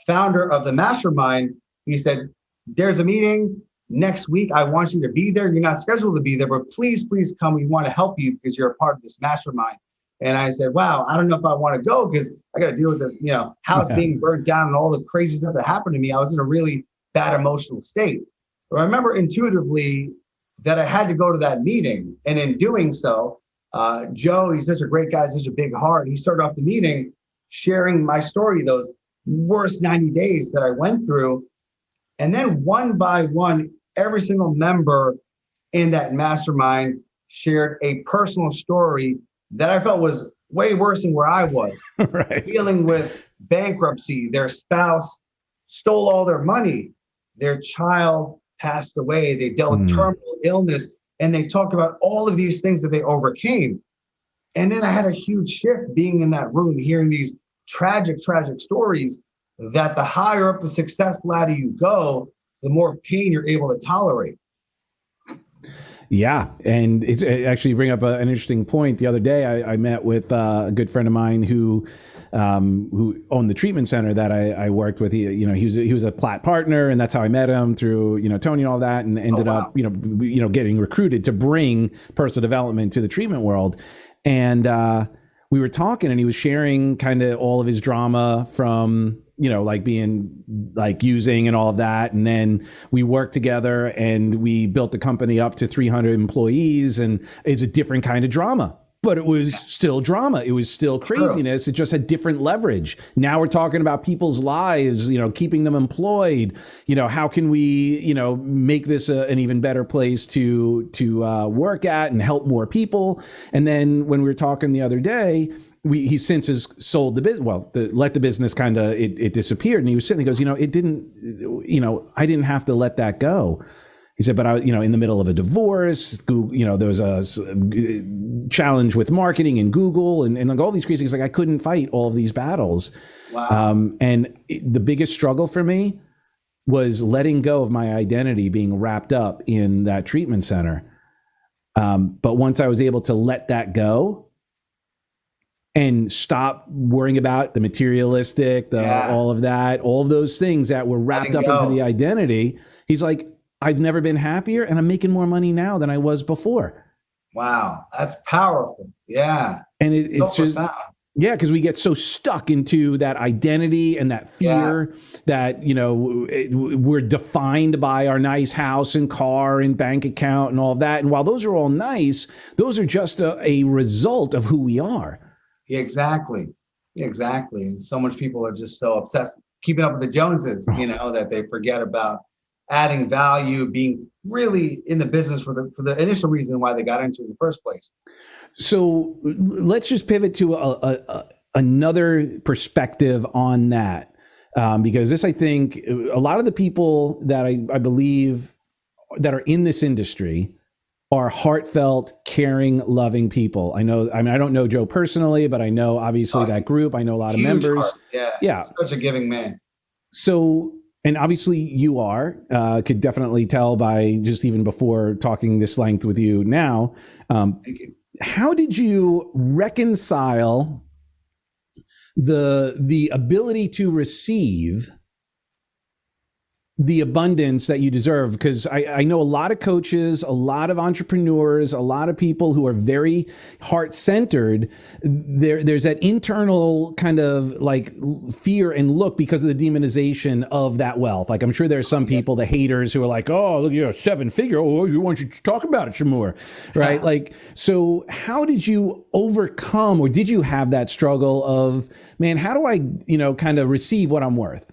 founder of the mastermind, he said, there's a meeting next week. I want you to be there. You're not scheduled to be there, but please come. We want to help you because you're a part of this mastermind. And I said, wow, I don't know if I want to go, because I got to deal with this, house being burnt down and all the crazy stuff that happened to me. I was in a really bad emotional state. But I remember intuitively that I had to go to that meeting. And in doing so, Joe, he's such a great guy, such a big heart. He started off the meeting sharing my story, those worst 90 days that I went through. And then one by one, every single member in that mastermind shared a personal story that I felt was way worse than where I was. Right. Dealing with bankruptcy, their spouse stole all their money, their child passed away, they dealt with terminal illness, and they talked about all of these things that they overcame. And then I had a huge shift being in that room, hearing these tragic stories, that the higher up the success ladder you go, the more pain you're able to tolerate. Yeah. And it actually bring up an interesting point. The other day, I met with a good friend of mine who owned the treatment center that I worked with. He was a Platt partner, and that's how I met him through, Tony and all that, and ended up, getting recruited to bring personal development to the treatment world. And we were talking, and he was sharing kind of all of his drama from, being using and all of that. And then we worked together and we built the company up to 300 employees, and it's a different kind of drama. but it was still drama. It was still craziness. It just had different leverage. Now we're talking about people's lives, keeping them employed. How can we, make this an even better place to work at and help more people? And then when we were talking the other day, he since has sold the business. Well, let the business kind of it disappeared, and he was sitting. He goes, it didn't. I didn't have to let that go. He said, but I, in the middle of a divorce, Google, there was a challenge with marketing in Google and like all these crazy things. Like I couldn't fight all of these battles. Wow. And the biggest struggle for me was letting go of my identity being wrapped up in that treatment center. But once I was able to let that go and stop worrying about the materialistic, all of that, all of those things that were wrapped up into the identity, he's like, I've never been happier, and I'm making more money now than I was before. Wow, that's powerful. Yeah. And it's so just, because we get so stuck into that identity and that fear that, we're defined by our nice house and car and bank account and all of that. And while those are all nice, those are just a result of who we are. Exactly. And so much people are just so obsessed keeping up with the Joneses, that they forget about adding value, being really in the business for the initial reason why they got into it in the first place. So let's just pivot to another perspective on that, because this, I think, a lot of the people that I believe that are in this industry are heartfelt, caring, loving people. I don't know Joe personally, but I know obviously that group. I know a lot of members. Heart. Yeah. Such a giving man. So, and obviously you could definitely tell by just even before talking this length with you now. Thank you. How did you reconcile the ability to receive the abundance that you deserve? Because I know a lot of coaches, a lot of entrepreneurs, a lot of people who are very heart-centered. There's that internal kind of like fear and look because of the demonization of that wealth. Like I'm sure there's some people, the haters, who are like, oh, look, you're a 7-figure. Oh, you want you to talk about it some more, right? Like, so how did you overcome, or did you have that struggle of, man, how do I, kind of receive what I'm worth?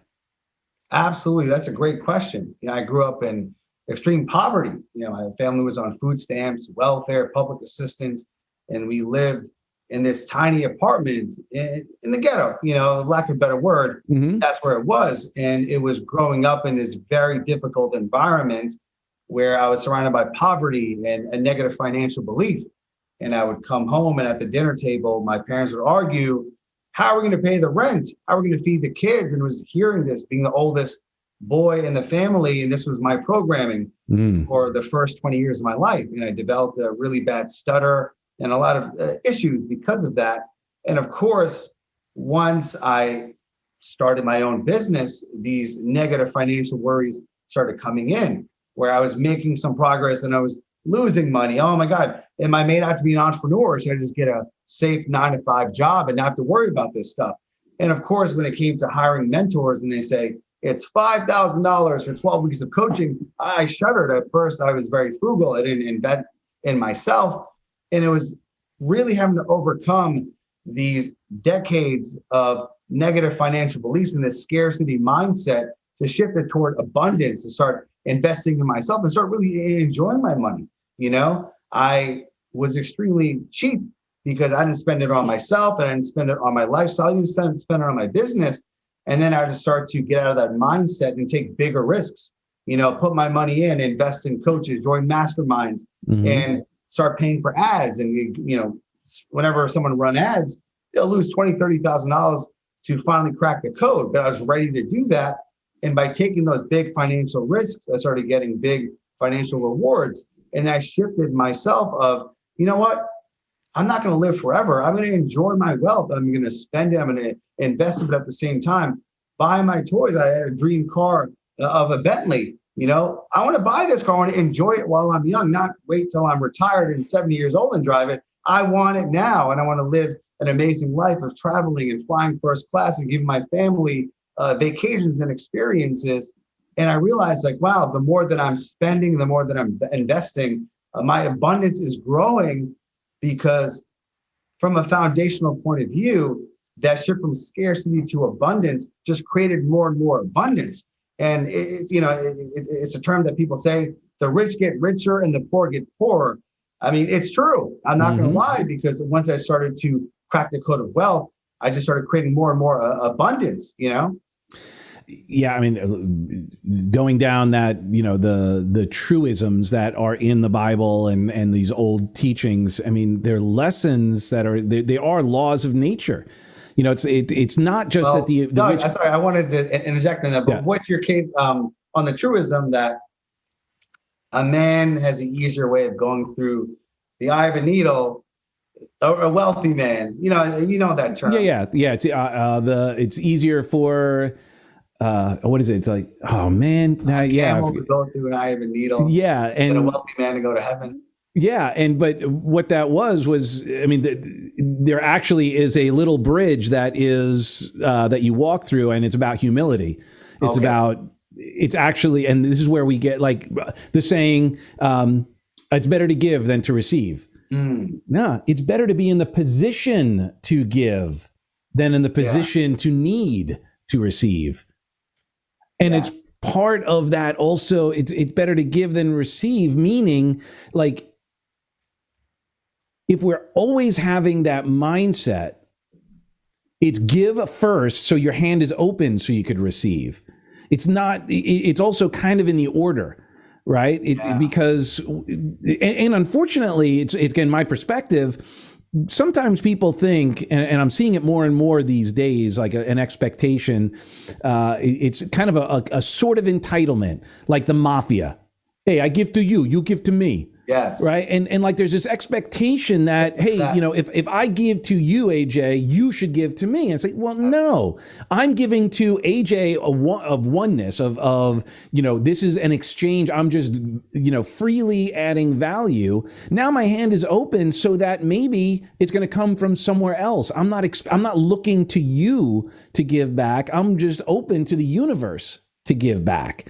Absolutely. That's a great question. I grew up in extreme poverty. My family was on food stamps, welfare, public assistance, and we lived in this tiny apartment in the ghetto, lack of a better word. Mm-hmm. That's where it was. And it was growing up in this very difficult environment where I was surrounded by poverty and a negative financial belief. And I would come home, and at the dinner table, my parents would argue, how are we going to pay the rent? How are we going to feed the kids? And I was hearing this, being the oldest boy in the family. And this was my programming for the first 20 years of my life. And I developed a really bad stutter and a lot of issues because of that. And of course, once I started my own business, these negative financial worries started coming in, where I was making some progress and I was losing money. Oh my God, am I made out to be an entrepreneur? Should I just get a safe 9-to-5 job and not have to worry about this stuff? And of course, when it came to hiring mentors and they say, it's $5,000 for 12 weeks of coaching, I shuddered. At first, I was very frugal. I didn't invest in myself. And it was really having to overcome these decades of negative financial beliefs and this scarcity mindset to shift it toward abundance, to start investing in myself and start really enjoying my money. I was extremely cheap because I didn't spend it on myself and I didn't spend it on my lifestyle. I didn't spend it on my business. And then I just start to get out of that mindset and take bigger risks, put my money in, invest in coaches, join masterminds, and start paying for ads. And, whenever someone run ads, they'll lose $20,000, $30,000 to finally crack the code. But I was ready to do that. And by taking those big financial risks, I started getting big financial rewards. And I shifted myself of, you know what? I'm not going to live forever. I'm going to enjoy my wealth. I'm going to spend it. I'm going to invest in it at the same time. Buy my toys. I had a dream car of a Bentley. I want to buy this car. I want to enjoy it while I'm young, not wait till I'm retired and 70 years old and drive it. I want it now. And I want to live an amazing life of traveling and flying first class and giving my family vacations and experiences. And I realized wow, the more that I'm spending, the more that I'm investing, my abundance is growing because from a foundational point of view, that shift from scarcity to abundance just created more and more abundance. And it's a term that people say, the rich get richer and the poor get poorer. I mean, it's true. I'm not going to lie, because once I started to crack the code of wealth, I just started creating more and more abundance, Yeah, I mean, going down that, the truisms that are in the Bible and these old teachings, I mean, they're lessons that are, they are laws of nature. It's not just that the Doug, sorry, I wanted to interject in that, but what's your case on the truism that a man has an easier way of going through the eye of a needle, a wealthy man, that term. Yeah. It's easier for, what is it? It's like, oh man, a camel to go through an eye of a needle. Yeah, and a wealthy man to go to heaven. Yeah, but what that was, I mean, there actually is a little bridge that is that you walk through, and it's about humility. It's actually, and this is where we get like the saying, it's better to give than to receive. No, it's better to be in the position to give than in the position to need to receive. And it's part of that also, it's better to give than receive, meaning like, if we're always having that mindset, it's give first so your hand is open so you could receive. It's not, it's also kind of in the order, right? Because, and unfortunately, it's again, my perspective, sometimes people think, and I'm seeing it more and more these days, like an expectation, it's kind of a sort of entitlement, like the mafia. Hey, I give to you, you give to me. Yes. Right. And like there's this expectation that, hey, if I give to you, AJ, you should give to me. And it's like, well, no, I'm giving to AJ of oneness of this is an exchange. I'm just, freely adding value. Now my hand is open so that maybe it's going to come from somewhere else. I'm not looking to you to give back. I'm just open to the universe to give back.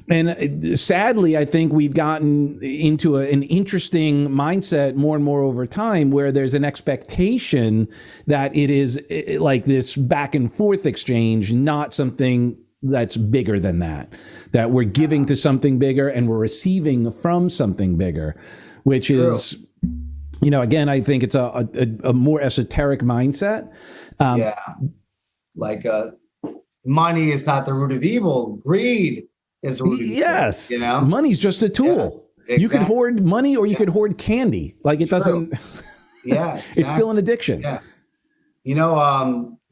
And sadly, I think we've gotten into an interesting mindset more and more over time where there's an expectation that it is like this back and forth exchange, not something that's bigger than that we're giving to something bigger and we're receiving from something bigger, which is, again, I think it's a more esoteric mindset. Money is not the root of evil. Greed is the root of evil. Yes. Money's just a tool. Yeah, exactly. You could hoard money or you could hoard candy. Like it doesn't. Yeah. Exactly. It's still an addiction. Yeah.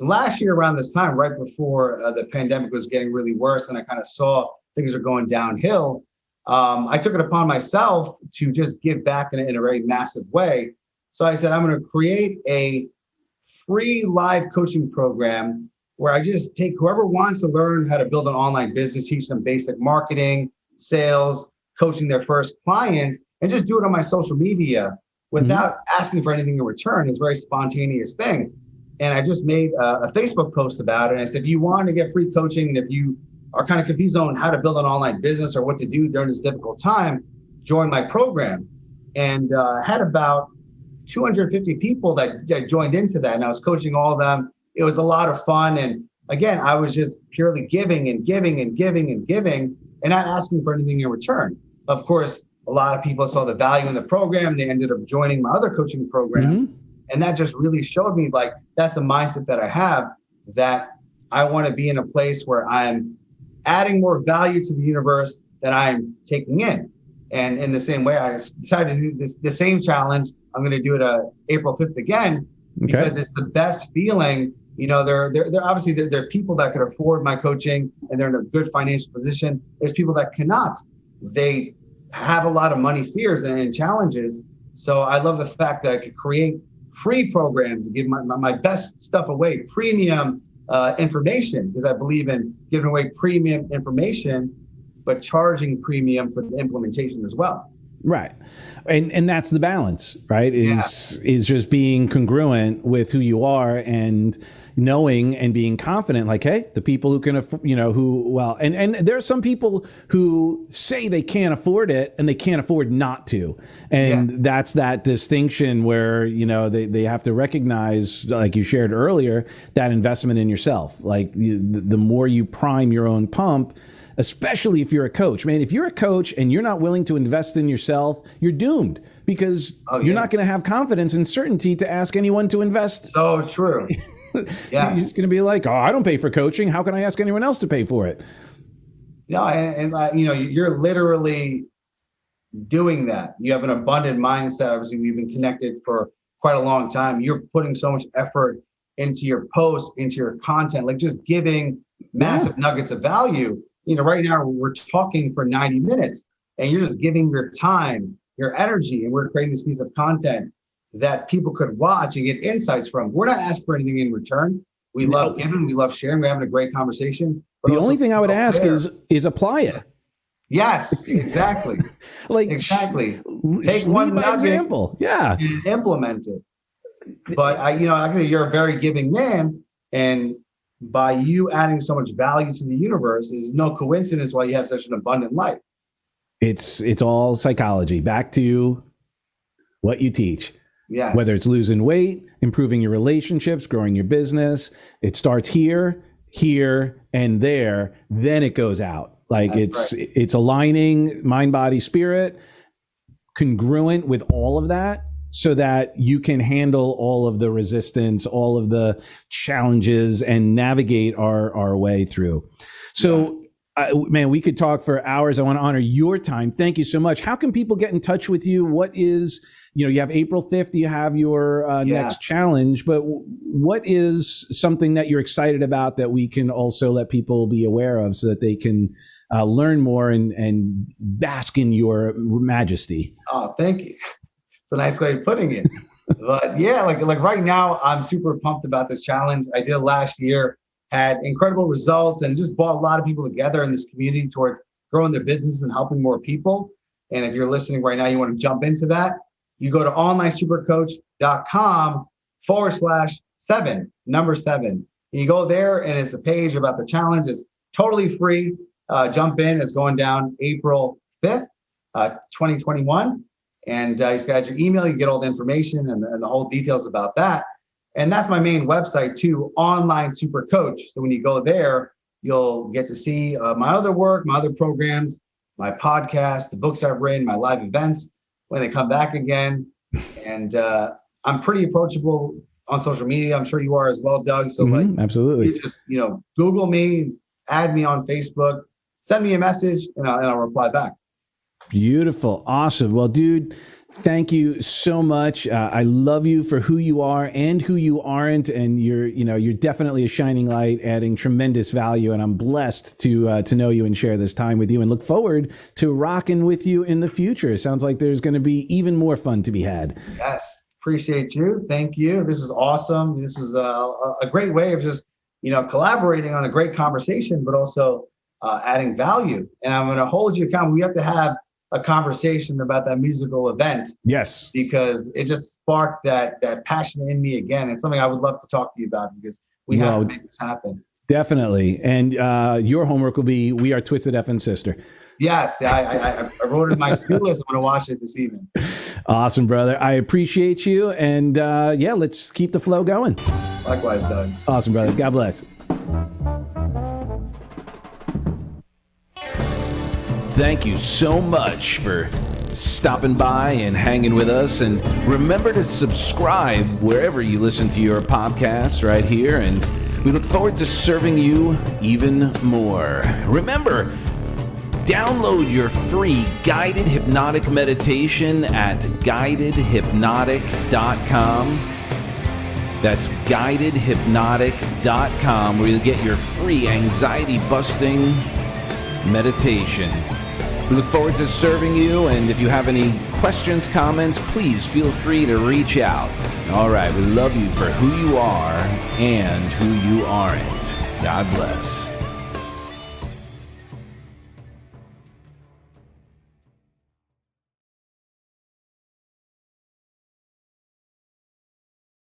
Last year around this time, right before the pandemic was getting really worse and I kind of saw things are going downhill, I took it upon myself to just give back in a very massive way. So I said, I'm going to create a free live coaching program where I just take whoever wants to learn how to build an online business, teach them basic marketing, sales, coaching their first clients, and just do it on my social media without asking for anything in return. It's a very spontaneous thing. And I just made a Facebook post about it. And I said, if you want to get free coaching, and if you are kind of confused on how to build an online business or what to do during this difficult time, join my program. And had about 250 people that joined into that. And I was coaching all of them. It was a lot of fun. And again, I was just purely giving and giving and giving and giving and not asking for anything in return. Of course, a lot of people saw the value in the program. They ended up joining my other coaching programs. And that just really showed me like, that's a mindset that I have, that I want to be in a place where I'm adding more value to the universe than I'm taking in. And in the same way, I decided to do the same challenge. I'm going to do it April 5th again, because it's the best feeling. They're obviously there are people that could afford my coaching and they're in a good financial position. There's people that cannot. They have a lot of money fears and challenges. So I love the fact that I could create free programs and give my best stuff away, premium information, because I believe in giving away premium information, but charging premium for the implementation as well. Right. And that's the balance, right? Is just being congruent with who you are and knowing and being confident, like, hey, the people who can, and there are some people who say they can't afford it and they can't afford not to. And that's that distinction where, they have to recognize, like you shared earlier, that investment in yourself. Like the more you prime your own pump, especially if you're a coach, man, if you're a coach and you're not willing to invest in yourself, you're doomed because you're not going to have confidence and certainty to ask anyone to invest. So true. Yeah. He's going to be like, I don't pay for coaching. How can I ask anyone else to pay for it? No, and you're literally doing that. You have an abundant mindset. Obviously, we've been connected for quite a long time. You're putting so much effort into your posts, into your content, like just giving massive nuggets of value. Right now we're talking for 90 minutes and you're just giving your time, your energy, and we're creating this piece of content that people could watch and get insights from. We're not asking for anything in return. We love giving, we love sharing, we're having a great conversation. The only thing I would ask is apply it. Yes, exactly. Exactly. Take one nugget example. Yeah. And implement it. But actually you're a very giving man, and by you adding so much value to the universe, is no coincidence why you have such an abundant life. It's all psychology. Back to what you teach. Yes. Whether it's losing weight, improving your relationships, growing your business, it starts here, and there, then it goes out. Like it's aligning mind, body, spirit, congruent with all of that, so that you can handle all of the resistance, all of the challenges, and navigate our way through. So, man, we could talk for hours. I want to honor your time. Thank you so much. How can people get in touch with you? What is, you have April 5th, you have your next challenge, but what is something that you're excited about that we can also let people be aware of so that they can learn more and bask in your majesty? Oh, thank you. It's a nice way of putting it. But yeah, like right now, I'm super pumped about this challenge. I did it last year, had incredible results, and just brought a lot of people together in this community towards growing their business and helping more people. And if you're listening right now, you want to jump into that, you go to onlinesupercoach.com/7. And you go there and it's a page about the challenge. It's totally free. Jump in. It's going down April 5th, 2021. And you just got your email, you get all the information and the whole details about that. And that's my main website too, Online SuperCoach. So when you go there, you'll get to see my other work, my other programs, my podcast, the books I've written, my live events when they come back again. And I'm pretty approachable on social media. I'm sure you are as well, Doug. So absolutely. You just, Google me, add me on Facebook, send me a message, and I'll reply back. Beautiful. Awesome. Well, dude, thank you so much. I love you for who you are and who you aren't. And you're definitely a shining light, adding tremendous value. And I'm blessed to know you and share this time with you, and look forward to rocking with you in the future. It sounds like there's going to be even more fun to be had. Yes. Appreciate you. Thank you. This is awesome. This is a great way of just, collaborating on a great conversation, but also adding value. And I'm going to hold you accountable. We have to have a conversation about that musical event. Yes. Because it just sparked that passion in me again. It's something I would love to talk to you about, because we have to make this happen. Definitely. And your homework will be We Are Twisted Effin' Sister. Yes. I wrote it in my to-do list. I'm going to watch it this evening. Awesome, brother. I appreciate you. And let's keep the flow going. Likewise, Doug. Awesome, brother. God bless. Thank you so much for stopping by and hanging with us. And remember to subscribe wherever you listen to your podcasts right here. And we look forward to serving you even more. Remember, download your free guided hypnotic meditation at guidedhypnotic.com. That's guidedhypnotic.com, where you'll get your free anxiety-busting meditation. We look forward to serving you, and if you have any questions, comments, please feel free to reach out. All right, we love you for who you are and who you aren't. God bless.